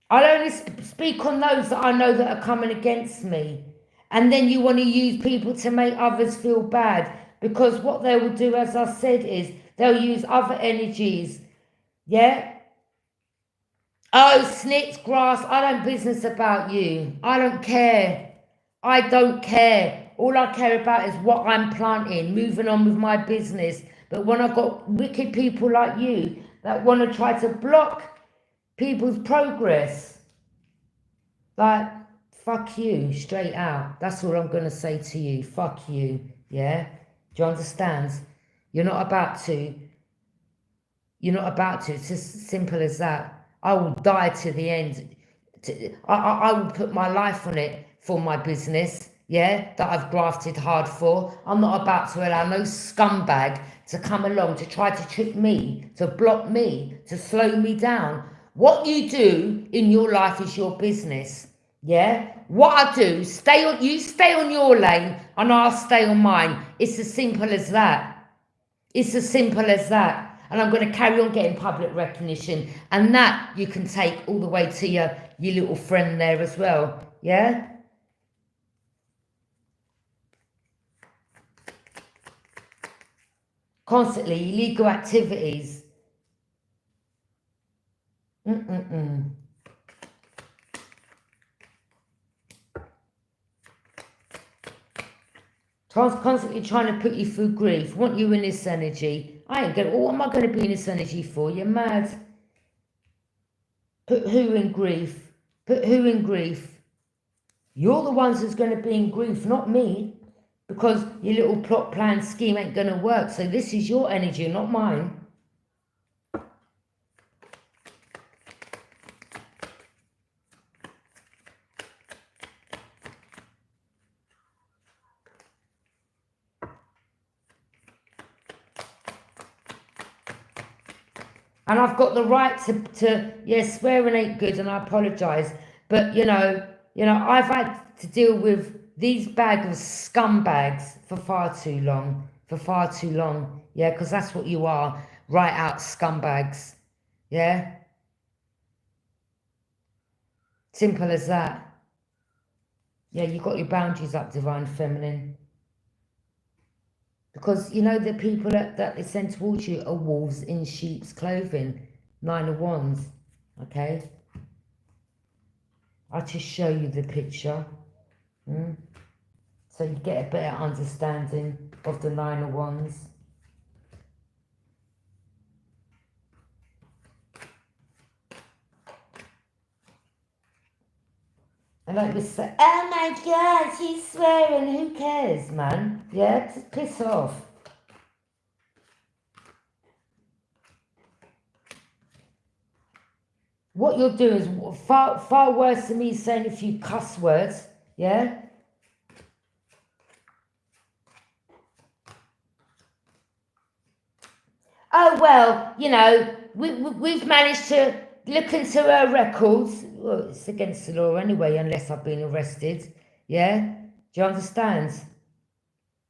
I'll only speak on those that I know that are coming against me. And then you want to use people to make others feel bad. Because what they will do, as I said, is they'll use other energies. Yeah? Oh, snitch, grass, I don't business about you. I don't care. I don't care. All I care about is what I'm planting, moving on with my business. But when I've got wicked people like you that want to try to block people's progress, like, fuck you, straight out. That's all I'm going to say to you. Fuck you, yeah? Do you understand? You're not about to. You're not about to. It's as simple as that. I will die to the end. I will put my life on it for my business, yeah, that I've grafted hard for. I'm not about to allow no scumbag to come along to try to trick me, to block me, to slow me down. What you do in your life is your business, yeah? What I do, you stay on your lane and I'll stay on mine. It's as simple as that. It's as simple as that. And I'm going to carry on getting public recognition. And that you can take all the way to your little friend there as well. Yeah? Constantly, illegal activities. Constantly trying to put you through grief. Want you in this energy. I ain't going. What am I going to be in this energy for? You're mad. Put who in grief? Put who in grief? You're the ones who's going to be in grief, not me. Because your little plot, plan, scheme ain't going to work. So this is your energy, not mine. And I've got the right to yeah, swearing ain't good and I apologise. But, you know, I've had to deal with these bag of scumbags for far too long. Yeah, because that's what you are. Right out scumbags. Yeah? Simple as that. Yeah, you've got your boundaries up, Divine Feminine. Because, you know, the people that they send towards you are wolves in sheep's clothing. 9 of Wands. Okay? I'll just show you the picture. So you get a better understanding of the 9 of Wands. And like we say, oh my God, she's swearing. Who cares, man? Yeah, just piss off. What you're doing is far worse than me saying a few cuss words. Yeah? Oh, well, you know, we've managed to look into her records. Well, it's against the law anyway, unless I've been arrested. Yeah? Do you understand?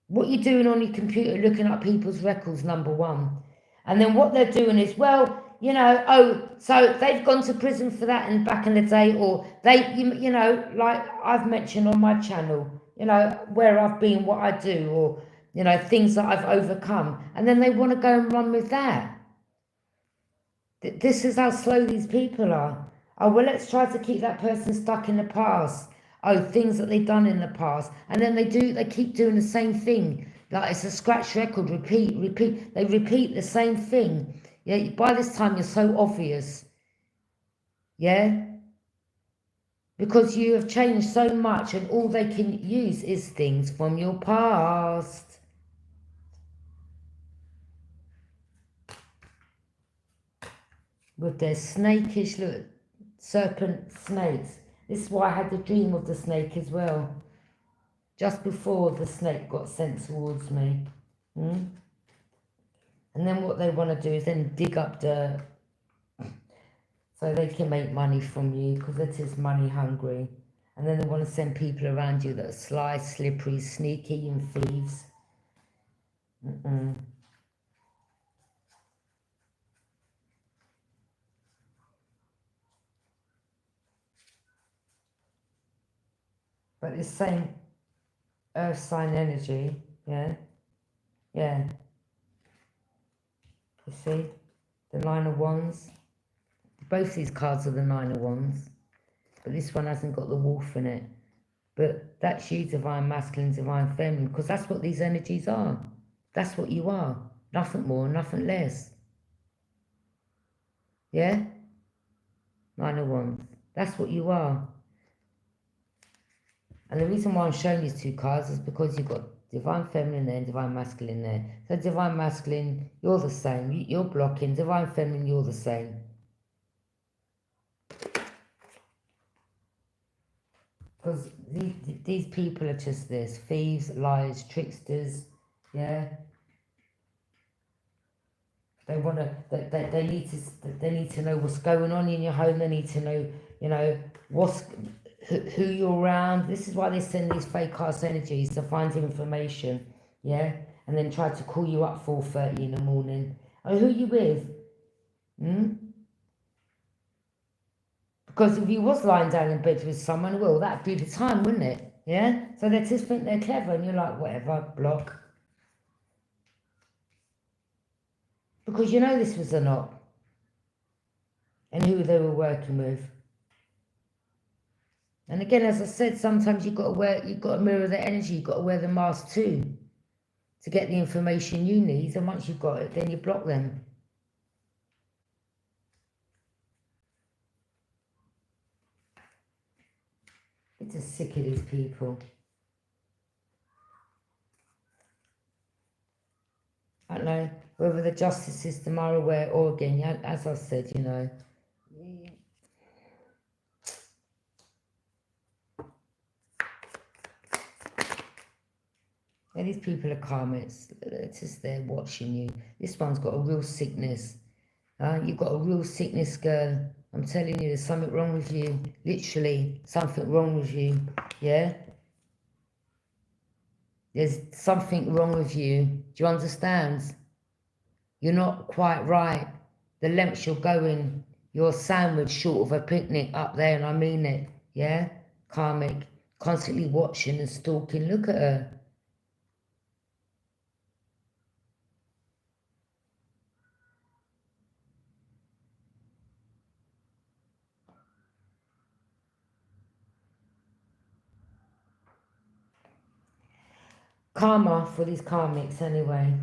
What you're doing on your computer, looking at people's records, number one. And then what they're doing is, well, you know, oh, so they've gone to prison for that and back in the day, or they, you know, like I've mentioned on my channel, you know, where I've been, what I do, or, you know, things that I've overcome. And then they want to go and run with that. This is how slow these people are. Oh, well, let's try to keep that person stuck in the past. Oh, things that they've done in the past. And then they keep doing the same thing. Like it's a scratch record, repeat. They repeat the same thing. Yeah, by this time you're so obvious. Yeah? Because you have changed so much and all they can use is things from your past. With their snakish, look, serpent snakes. This is why I had the dream of the snake as well. Just before the snake got sent towards me. And then what they want to do is then dig up dirt. So they can make money from you because it is money hungry. And then they want to send people around you that are sly, slippery, sneaky and thieves. But this same earth sign energy, yeah? Yeah. You see? The 9 of Wands. Both these cards are the 9 of Wands. But this one hasn't got the wolf in it. But that's you, Divine Masculine, Divine Feminine. Because that's what these energies are. That's what you are. Nothing more, nothing less. Yeah? 9 of Wands. That's what you are. And the reason why I'm showing these two cards is because you've got Divine Feminine there and Divine Masculine there. So Divine Masculine, you're the same. You're blocking. Divine Feminine, you're the same. Because these people are just this. Thieves, liars, tricksters. Yeah. They want to, they need to know what's going on in your home. They need to know, you know, who you're around. This is why they send these fake ass energies, to find information, yeah, and then try to call you up 4:30 in the morning. Oh, who you with? Because if you was lying down in bed with someone, well, that'd be the time, wouldn't it? Yeah. So they just think they're clever, and you're like, whatever, block. Because you know this was a knot, and who they were working with. And again, as I said, sometimes you've got to mirror the energy, you've got to wear the mask too, to get the information you need. And once you've got it, then you block them. I'm just sick of these people. I don't know whether the justice system are aware, or again, as I said, you know. And these people are karmics. They're just there watching you. This one's got a real sickness. You've got a real sickness, girl. I'm telling you, there's something wrong with you. Literally, something wrong with you. Yeah? There's something wrong with you. Do you understand? You're not quite right. The lengths you're going, you're a sandwich short of a picnic up there, and I mean it. Yeah? Karmic. Constantly watching and stalking. Look at her. Karma for these karmics, anyway.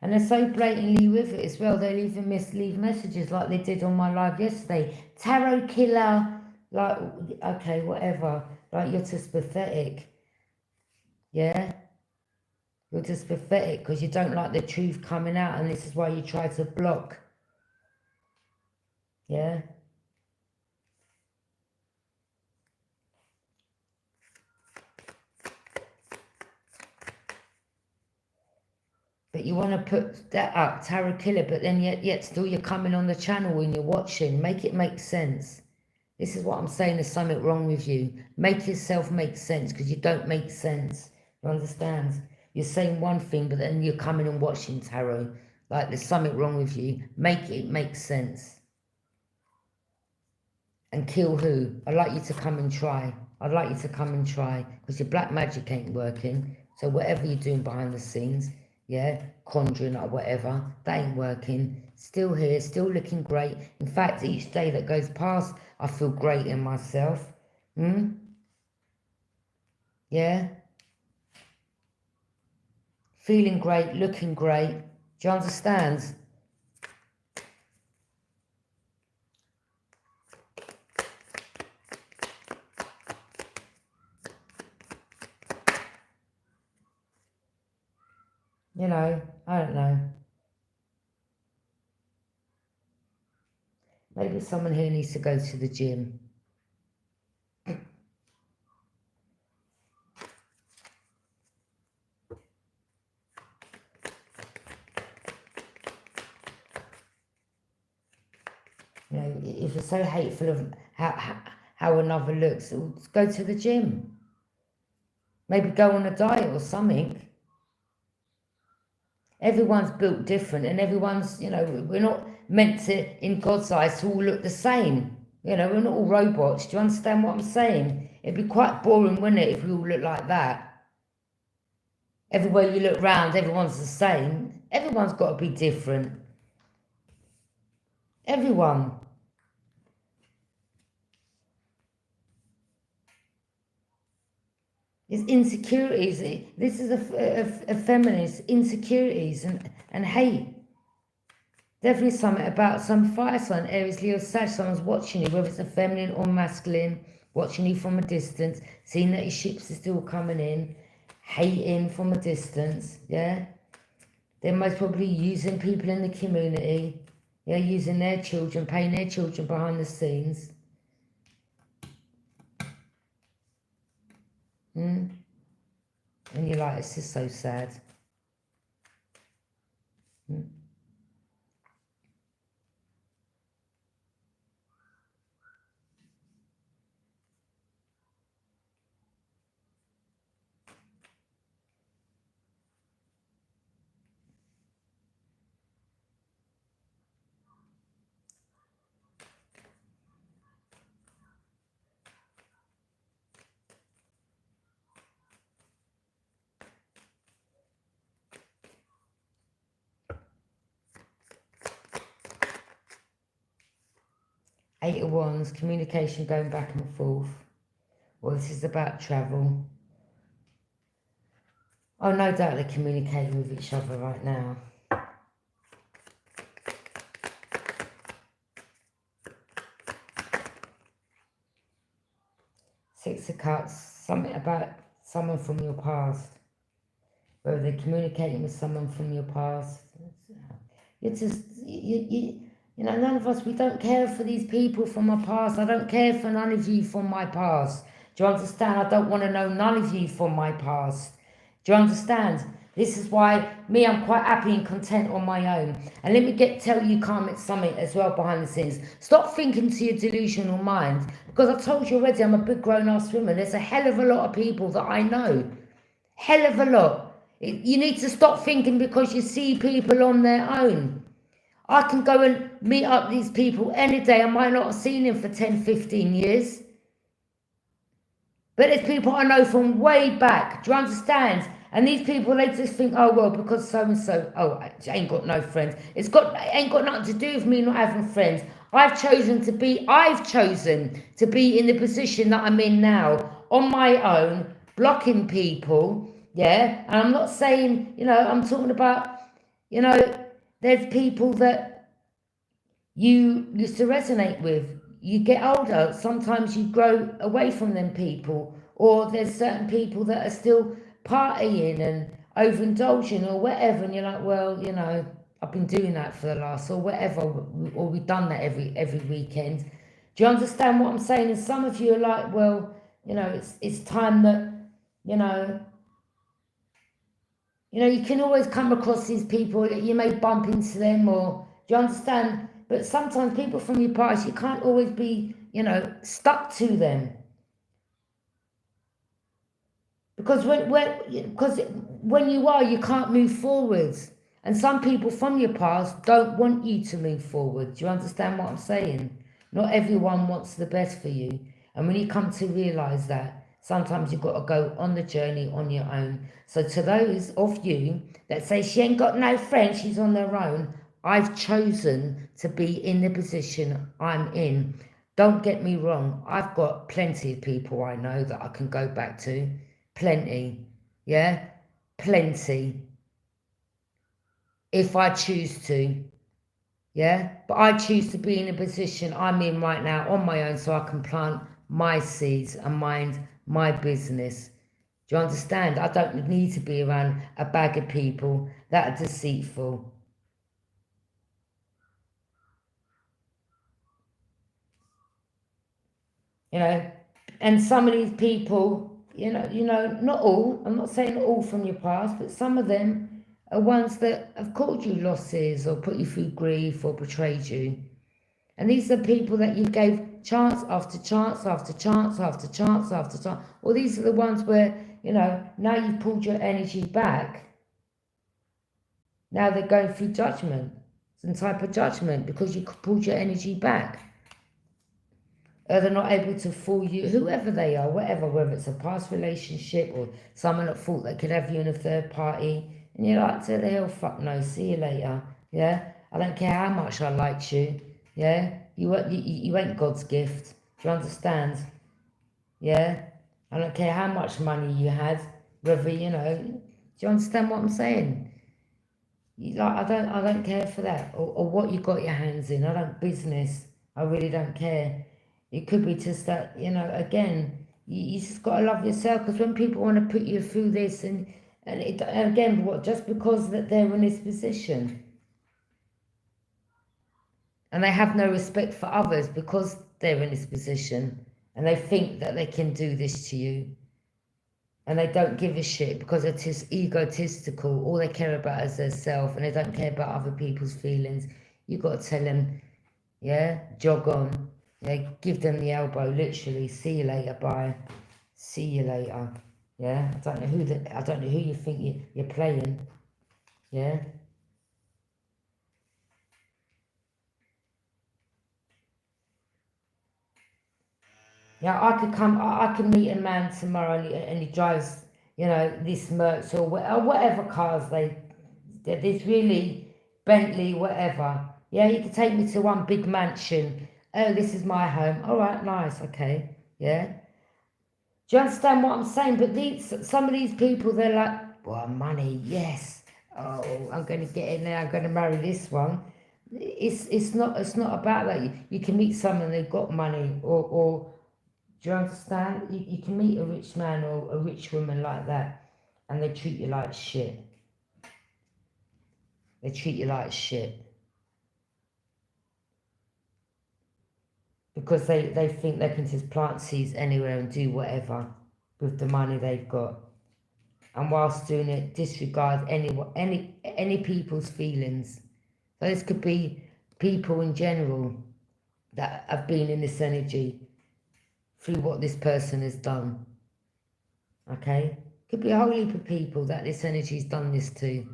And they're so blatantly with it as well. They'll even leave messages like they did on my live yesterday. Tarot killer. Like, okay, whatever. Like, you're just pathetic. Yeah? You're just pathetic because you don't like the truth coming out, and this is why you try to block. Yeah? But you want to put that up, tarot killer, but then yet still you're coming on the channel when you're watching. Make it make sense. This is what I'm saying, there's something wrong with you. Make yourself make sense, because you don't make sense. You understand? You're saying one thing, but then you're coming and watching tarot. Like there's something wrong with you. Make it make sense. And kill who? I'd like you to come and try. I'd like you to come and try, because your black magic ain't working. So whatever you're doing behind the scenes, yeah, conjuring or whatever, that ain't working. Still here, still looking great. In fact, each day that goes past, I feel great in myself. Yeah? Feeling great, looking great. Do you understand? You know, I don't know. Maybe someone here needs to go to the gym. You know, if you're so hateful of how another looks, go to the gym. Maybe go on a diet or something. Everyone's built different, and everyone's, you know, we're not meant to, in God's eyes, to all look the same. You know, we're not all robots. Do you understand what I'm saying? It'd be quite boring, wouldn't it, if we all looked like that? Everywhere you look round, everyone's the same. Everyone's got to be different. Everyone. It's insecurities. This is a feminist insecurities and hate. Definitely something about some fire sign, Aries, Leo, Sag. Someone's watching you, whether it's a feminine or masculine, watching you from a distance, seeing that your ships are still coming in, hating from a distance, yeah? They're most probably using people in the community, yeah, using their children, paying their children behind the scenes. And you're like, it's just so sad. 8 of Wands, communication going back and forth. Well, this is about travel. Oh, no doubt they're communicating with each other right now. Six of Cups, something about someone from your past. Whether they're communicating with someone from your past. It's just, you know, none of us, we don't care for these people from our past. I don't care for none of you from my past. Do you understand? I don't want to know none of you from my past. Do you understand? This is why I'm quite happy and content on my own. And let me tell you karmic summit as well behind the scenes. Stop thinking to your delusional mind. Because I told you already, I'm a big grown-ass woman. There's a hell of a lot of people that I know. Hell of a lot. You need to stop thinking because you see people on their own. I can go and meet up these people any day. I might not have seen them for 10, 15 years. But there's people I know from way back. Do you understand? And these people, they just think, oh, well, because so-and-so, oh, I ain't got no friends. It ain't got nothing to do with me not having friends. I've chosen to be in the position that I'm in now, on my own, blocking people, yeah? And I'm not saying, you know, I'm talking about, you know, there's people that you used to resonate with. You get older, sometimes you grow away from them people, or there's certain people that are still partying and overindulging or whatever, and you're like, well, you know, I've been doing that for the last, or whatever, or we've done that every weekend. Do you understand what I'm saying? And some of you are like, well, you know, it's time that, you know, you can always come across these people, you may bump into them, or, do you understand? But sometimes people from your past, you can't always be, you know, stuck to them. Because when you are, you can't move forwards. And some people from your past don't want you to move forward. Do you understand what I'm saying? Not everyone wants the best for you. And when you come to realise that, sometimes you've got to go on the journey on your own. So to those of you that say she ain't got no friends, she's on her own, I've chosen to be in the position I'm in. Don't get me wrong, I've got plenty of people I know that I can go back to. Plenty, yeah? Plenty. If I choose to, yeah? But I choose to be in a position I'm in right now on my own so I can plant my seeds and mind my business. Do you understand? I don't need to be around a bag of people that are deceitful. You know, and some of these people, you know, not all, I'm not saying all from your past, but some of them are ones that have caused you losses or put you through grief or betrayed you. And these are people that you gave chance after chance after chance after chance after chance. Well, these are the ones where, you know, now you've pulled your energy back. Now they're going through judgment, some type of judgment, because you pulled your energy back. They're not able to fool you, whoever they are, whatever, whether it's a past relationship or someone that thought they could have you in a third party. And you're like, to the hell, fuck no, see you later. Yeah? I don't care how much I liked you. Yeah? You ain't God's gift. Do you understand? Yeah? I don't care how much money you had, whether, you know, do you understand what I'm saying? I don't care for that, or what you got your hands in. I don't business. I really don't care. It could be just that, again, you just got to love yourself, because when people want to put you through this, and again, just because that they're in this position, and they have no respect for others because they're in this position, and they think that they can do this to you, and they don't give a shit because they're just egotistical. All they care about is their self, and they don't care about other people's feelings. You got to tell them, yeah, jog on. Yeah, give them the elbow, literally. See you later, bye. See you later. Yeah, I don't know who you think you're playing. Yeah. Yeah, I could meet a man tomorrow, and he drives, this Mercs or whatever cars there's really Bentley, whatever. Yeah, he could take me to one big mansion. Oh, this is my home. All right, nice, okay, yeah. Do you understand what I'm saying? But some of these people, they're like, well, money, yes. Oh, I'm going to get in there. I'm going to marry this one. It's not about that. You can meet someone they've got money, or do you understand? You can meet a rich man or a rich woman like that, and they treat you like shit. They treat you like shit. Because they think they can just plant seeds anywhere and do whatever with the money they've got. And whilst doing it, disregard any people's feelings. So this could be people in general that have been in this energy through what this person has done. Okay? Could be a whole heap of people that this energy's done this to.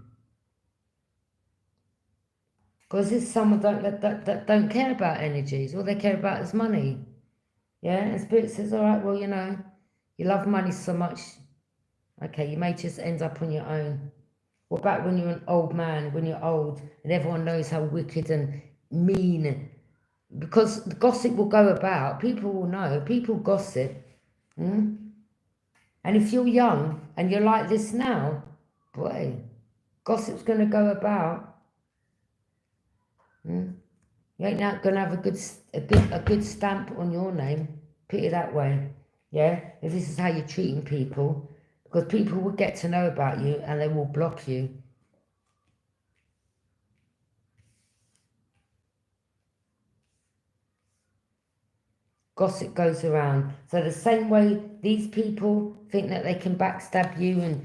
Because there's someone that don't care about energies. All they care about is money. Yeah? And Spirit says, all right, well, you love money so much. Okay, you may just end up on your own. What about when you're an old man, when you're old, and everyone knows how wicked and mean? Because the gossip will go about. People will know. People gossip. And if you're young and you're like this now, boy, gossip's going to go about. You ain't not going to have a good stamp on your name. Put it that way. Yeah? If this is how you're treating people. Because people will get to know about you and they will block you. Gossip goes around. So the same way these people think that they can backstab you and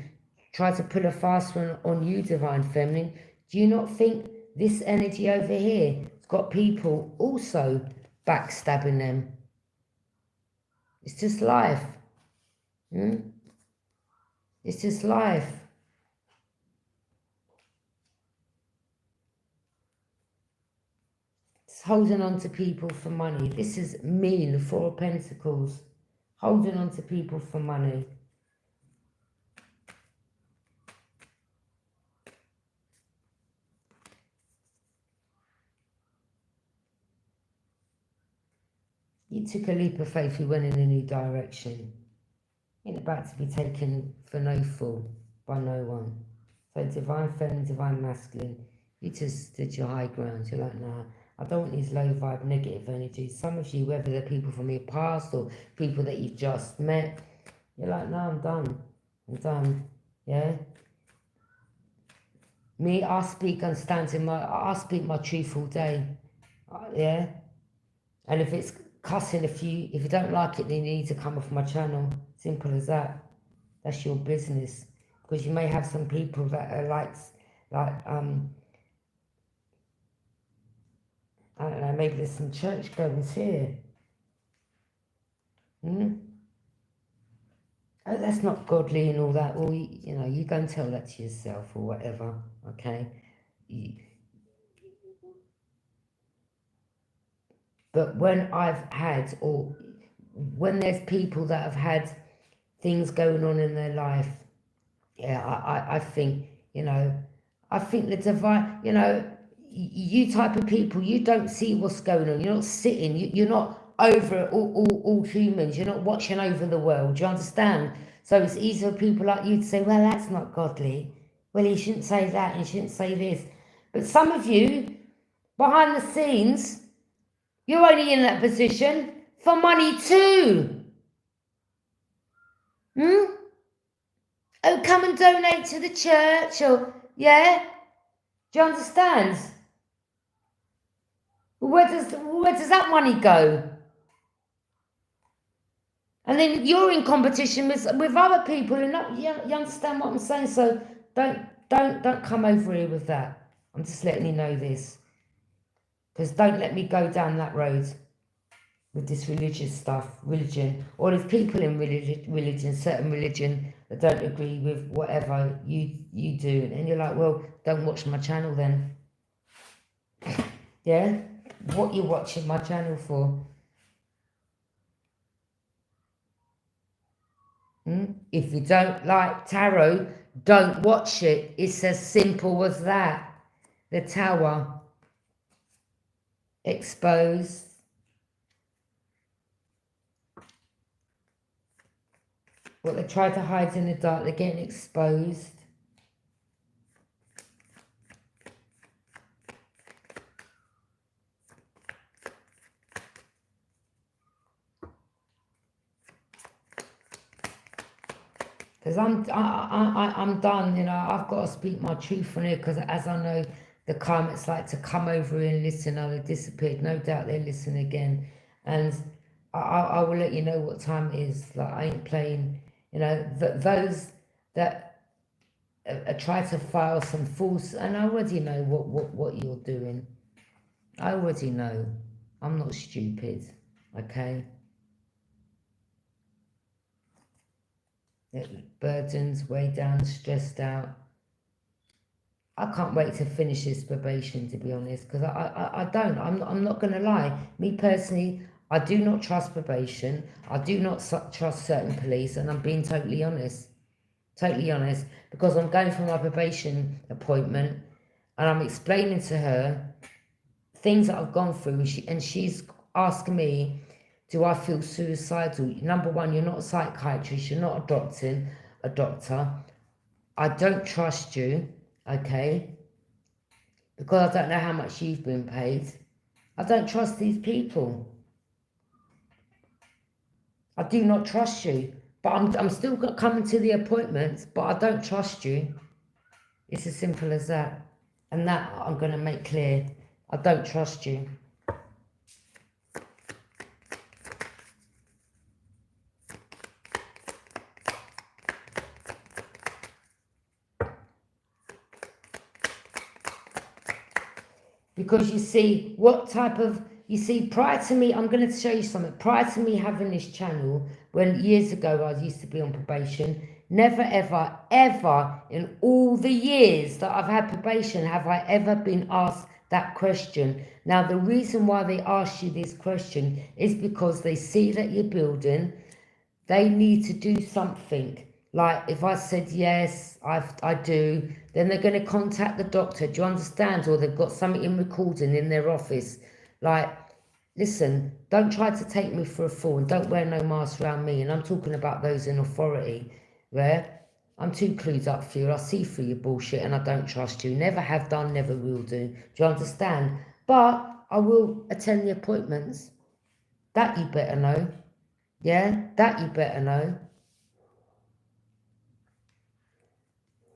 try to pull a fast one on you, Divine Feminine, do you not think this energy over here has got people also backstabbing them? It's just life. It's just life. It's holding on to people for money. This is me, the Four of Pentacles. Holding on to people for money. You took a leap of faith, you went in a new direction. You're about to be taken for no fool by no one. So Divine Feminine, Divine Masculine, you just stood your high ground. You're like, nah, I don't want these low vibe negative energies. Some of you, whether they're people from your past or people that you've just met, you're like, no, I'm done. I'm done. Yeah? Me, I speak and stand in I speak my truth all day. Yeah? And if it's cussing, if you don't like it, then you need to come off my channel. Simple as that. That's your business. Because you may have some people that are like I don't know, maybe there's some church goers here. Oh, that's not godly and all that. Well, you go and tell that to yourself or whatever, okay? But when I've had, or when there's people that have had things going on in their life, yeah, I think, I think the divine, you type of people, you don't see what's going on. You're not sitting, you're not over all humans. You're not watching over the world. Do you understand? So it's easy for people like you to say, well, that's not godly. well, he shouldn't say that, he shouldn't say this. But some of you, behind the scenes, you're only in that position for money too. Oh, come and donate to the church, or, yeah? Do you understand? Where does that money go? And then you're in competition with other people who not, you understand what I'm saying? So don't come over here with that. I'm just letting you know this. Because don't let me go down that road with this religious stuff, religion. Or if people in religion, certain religion, that don't agree with whatever you do, and you're like, well, don't watch my channel then. Yeah? What you watching my channel for? If you don't like tarot, don't watch it. It's as simple as that. The Tower. Exposed. What they try to hide in the dark, they're getting exposed. Because I'm done, you know, I've got to speak my truth on here, because as I know, the karmics like to come over and listen. Oh, they disappeared. No doubt they'll listen again. And I will let you know what time it is. Like, I ain't playing, you know, those that try to file some false, and I already know what you're doing. I already know. I'm not stupid, okay? Burdens, way down, stressed out. I can't wait to finish this probation, to be honest, because I'm not going to lie. Me personally, I do not trust probation. I do not trust certain police, and I'm being totally honest. Totally honest, because I'm going for my probation appointment, and I'm explaining to her things that I've gone through, and she's asking me, do I feel suicidal? Number one, you're not a psychiatrist, you're not a doctor. I don't trust you, okay? Because I don't know how much you've been paid. I don't trust these people. I do not trust you. But I'm still coming to the appointments, but I don't trust you. It's as simple as that. And that I'm going to make clear. I don't trust you. Because you see, prior to me, I'm going to show you something. Prior to me having this channel, when years ago I used to be on probation, never, ever, ever in all the years that I've had probation have I ever been asked that question. Now, the reason why they ask you this question is because they see that you're building. They need to do something. Like, if I said, yes, I do, then they're going to contact the doctor. Do you understand? Or they've got something in recording in their office. Like, listen, don't try to take me for a fool, and don't wear no mask around me. And I'm talking about those in authority, yeah? I'm too clued up for you. I see through your bullshit, and I don't trust you. Never have done, never will do. Do you understand? But I will attend the appointments. That you better know. Yeah? That you better know.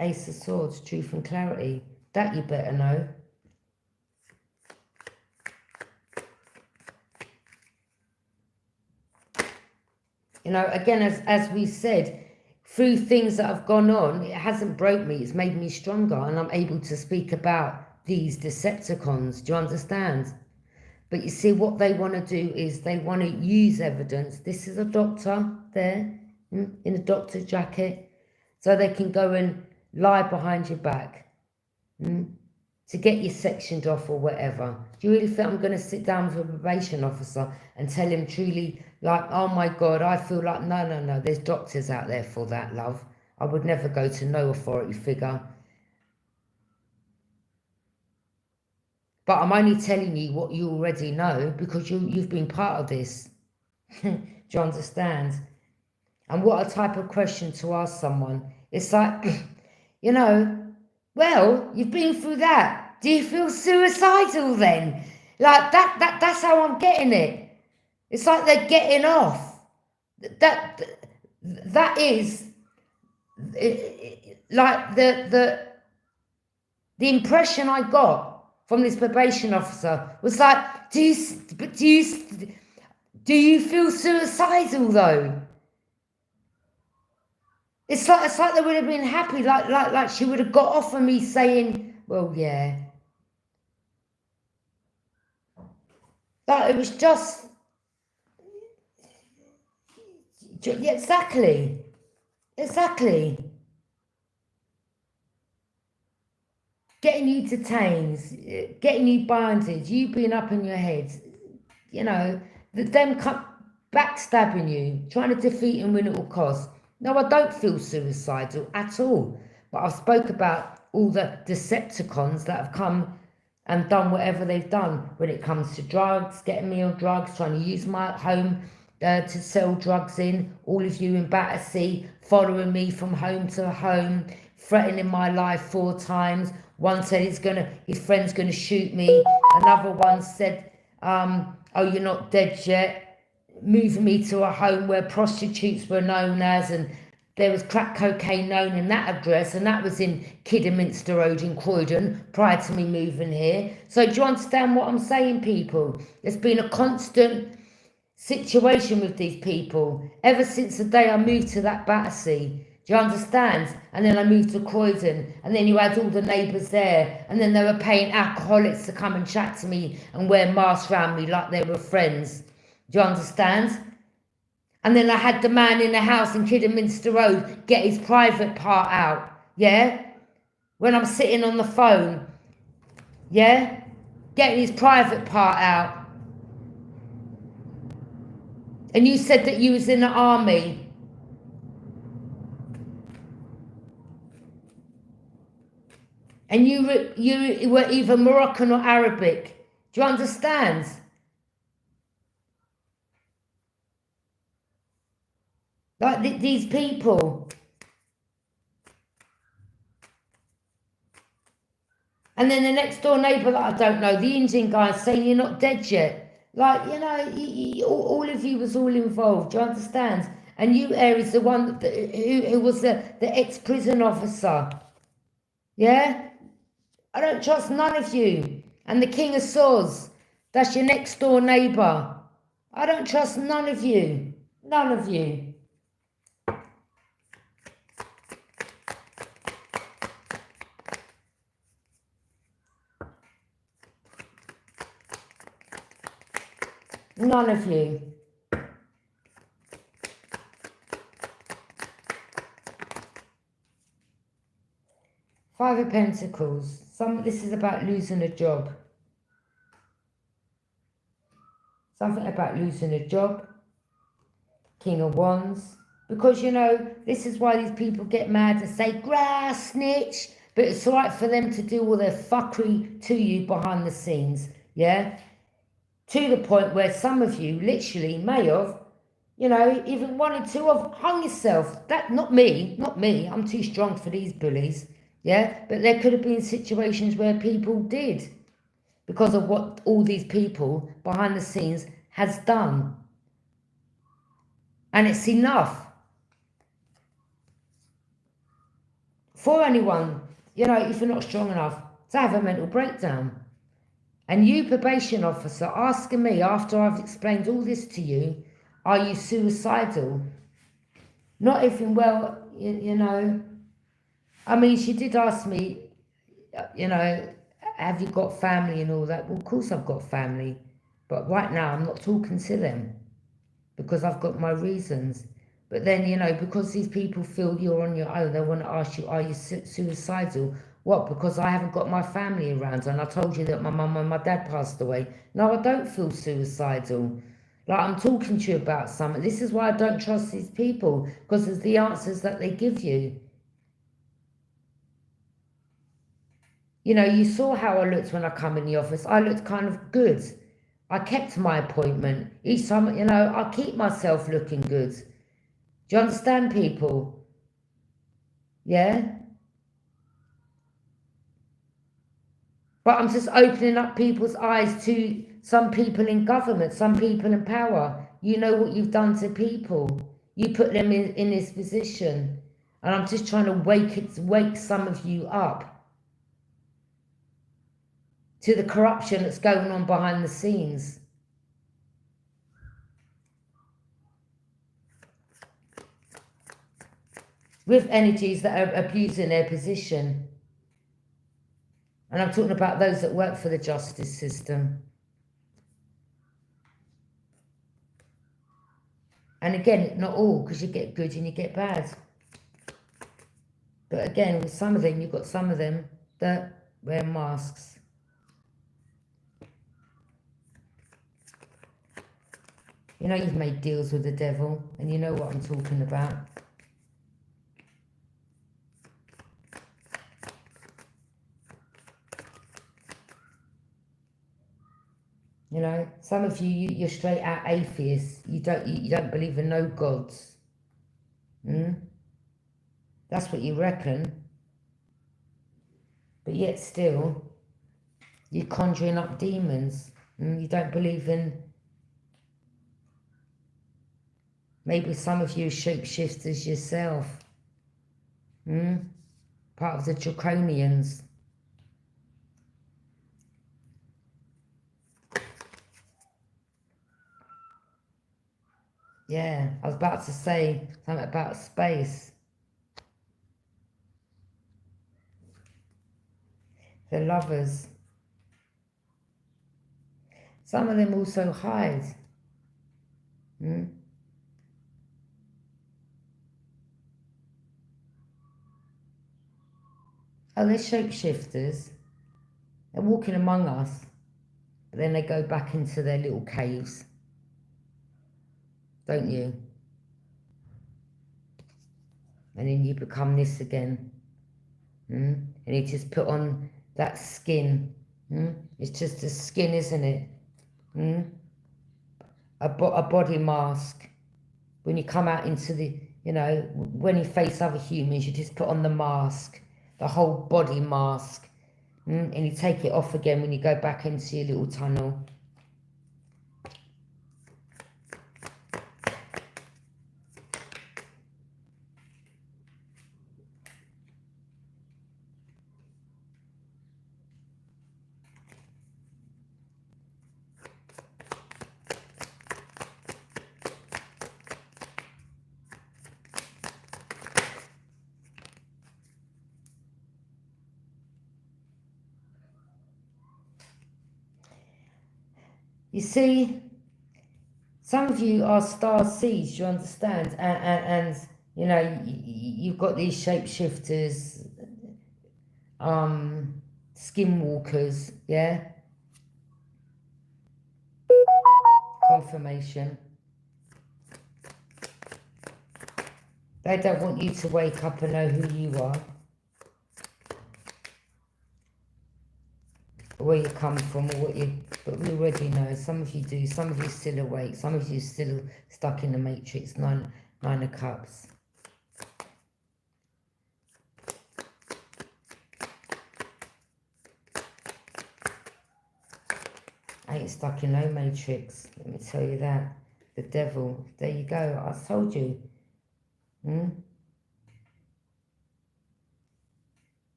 Ace of Swords, truth and clarity. That you better know. You know, again, as we said, through things that have gone on, it hasn't broke me. It's made me stronger, and I'm able to speak about these Decepticons. Do you understand? But you see, what they want to do is they want to use evidence. This is a doctor there in a doctor's jacket. So they can go and lie behind your back to get you sectioned off or whatever. Do you really think I'm going to sit down with a probation officer and tell him truly, like, oh my God, I feel like, no, there's doctors out there for that, love. I would never go to no authority figure. But I'm only telling you what you already know because you've been part of this. Do you understand? And what a type of question to ask someone. It's like, you know, Well, you've been through that. Do you feel suicidal then? Like that's how I'm getting it. It's like they're getting off. That is like the impression I got from this probation officer was like, do you feel suicidal though? It's like they would have been happy, like she would have got off of me saying, well, yeah. Like it was just, yeah, exactly. Getting you detained, getting you binded, you being up in your head, you know, them backstabbing you, trying to defeat him when it will cost. No, I don't feel suicidal at all. But I've spoke about all the Decepticons that have come and done whatever they've done when it comes to drugs, getting me on drugs, trying to use my home to sell drugs in. All of you in Battersea, following me from home to home, threatening my life 4 times. One said his friend's gonna shoot me. Another one said, oh, you're not dead yet. Moving me to a home where prostitutes were known as, and there was crack cocaine known in that address, and that was in Kidderminster Road in Croydon prior to me moving here. So do you understand what I'm saying, people? There's been a constant situation with these people ever since the day I moved to that Battersea. Do you understand? And then I moved to Croydon, and then you had all the neighbours there, and then they were paying alcoholics to come and chat to me and wear masks around me like they were friends. Do you understand? And then I had the man in the house in Kidderminster Road get his private part out, yeah? When I'm sitting on the phone, yeah? Getting his private part out. And you said that you was in the army. And you were either Moroccan or Arabic. Do you understand? Like these people. And then the next door neighbour that I don't know, the Indian guy, saying you're not dead yet. Like, you know, all of you was all involved. Do you understand? And you, Aries, the one who was the ex-prison officer. Yeah? I don't trust none of you. And the King of Swords, that's your next door neighbour. I don't trust none of you. None of you. None of you. Five of Pentacles. This is about losing a job. Something about losing a job. King of Wands. Because, you know, this is why these people get mad and say, grass, snitch. But it's all right for them to do all their fuckery to you behind the scenes. Yeah? To the point where some of you literally may have, you know, even wanted to have hung yourself. That, not me. I'm too strong for these bullies. Yeah, but there could have been situations where people did because of what all these people behind the scenes has done. And it's enough for anyone, you know, if you're not strong enough to have a mental breakdown. And you, probation officer, asking me after I've explained all this to you, are you suicidal? Not even, well, you know, I mean, she did ask me, you know, have you got family and all that? Well, of course I've got family. But right now I'm not talking to them because I've got my reasons. But then, you know, because these people feel you're on your own, they want to ask you, are you suicidal? What? Because I haven't got my family around and I told you that my mum and my dad passed away. No, I don't feel suicidal. Like, I'm talking to you about something. This is why I don't trust these people, because it's the answers that they give you. You know, you saw how I looked when I come in the office. I looked kind of good. I kept my appointment. Each time, you know, I keep myself looking good. Do you understand, people? Yeah? But I'm just opening up people's eyes to some people in government, some people in power. You know what you've done to people. You put them in this position. And I'm just trying to wake some of you up to the corruption that's going on behind the scenes. With energies that are abusing their position. And I'm talking about those that work for the justice system. And again, not all, because you get good and you get bad. But again, with some of them, you've got some of them that wear masks. You know you've made deals with the devil, and you know what I'm talking about. You know, some of you're straight out atheists. You don't believe in no gods. That's what you reckon. But yet still, you're conjuring up demons. You don't believe in... Maybe some of you are shapeshifters yourself. Part of the draconians. Yeah, I was about to say something about space. The lovers. Some of them also hide. Oh, they're shapeshifters. They're walking among us. But then they go back into their little caves. Don't you? And then you become this again. And you just put on that skin. It's just a skin, isn't it? A body mask. When you come out into the, you know, when you face other humans, you just put on the mask. The whole body mask. And you take it off again when you go back into your little tunnel. You see, some of you are star seeds, you understand? And you know, you've got these shapeshifters, skinwalkers, yeah? Confirmation. They don't want you to wake up and know who you are. Where you come from, or what you... But we already know. Some of you do. Some of you still awake. Some of you still stuck in the matrix. Nine of Cups. I ain't stuck in no matrix. Let me tell you that. The devil. There you go. I told you.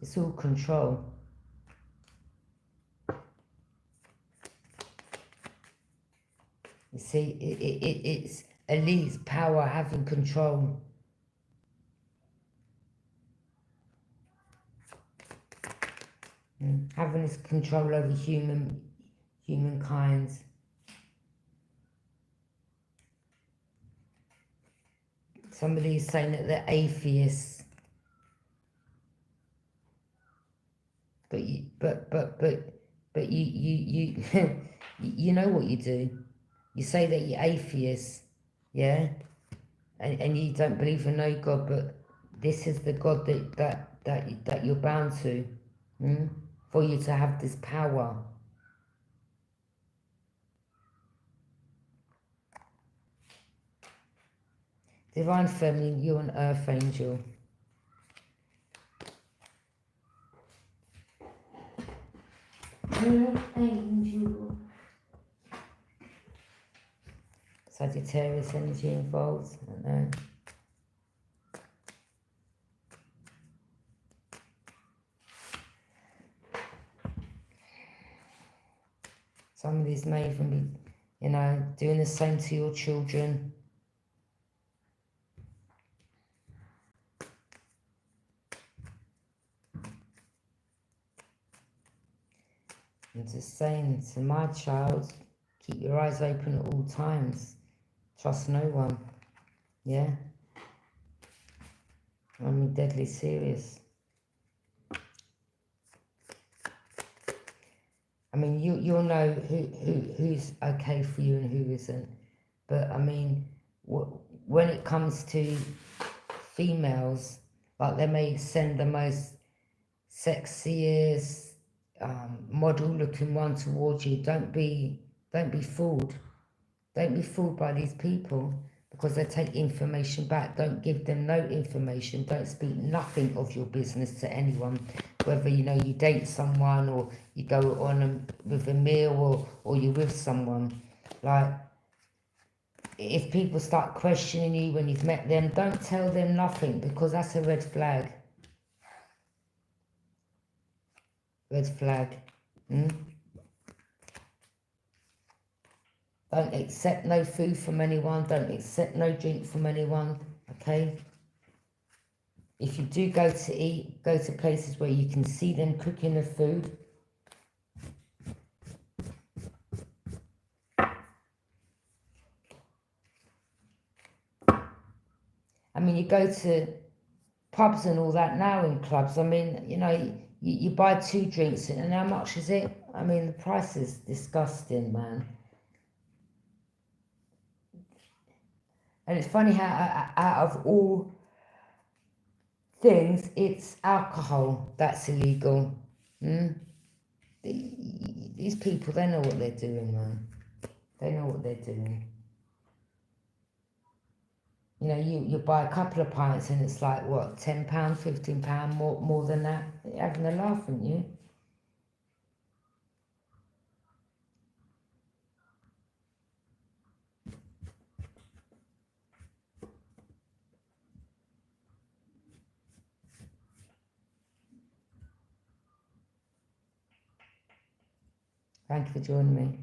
It's all control. You see, it's elites, power, having control. Having this control over humankind. Somebody is saying that they're atheists. But But you you know what you do. You say that you're atheist, yeah, and you don't believe in no God, but this is the God that you're bound to, for you to have this power. Divine Feminine, you're an Earth Angel. Earth Angel. Sagittarius energy involved, I don't know. Some of these may even be, you know, doing the same to your children. I'm just saying to my child, keep your eyes open at all times. Trust no one. Yeah? I'm deadly serious. I mean, you'll know who's okay for you and who isn't. But, I mean, when it comes to females, like they may send the most sexiest, model-looking one towards you. Don't be fooled. Don't be fooled by these people, because they take information back. Don't give them no information. Don't speak nothing of your business to anyone, whether, you know, you date someone or you go on with a meal or you're with someone. Like, if people start questioning you when you've met them, don't tell them nothing, because that's a red flag. Red flag. Don't accept no food from anyone. Don't accept no drink from anyone. Okay? If you do go to eat, go to places where you can see them cooking the food. I mean, you go to pubs and all that now in clubs. I mean, you know, you buy 2 drinks and how much is it? I mean, the price is disgusting, man. And it's funny how out of all things, it's alcohol that's illegal. These people, they know what they're doing, man. They know what they're doing. You know, you buy a couple of pints and it's like, what, £10, £15, more than that? You're having a laugh, aren't you? Thank you for joining me.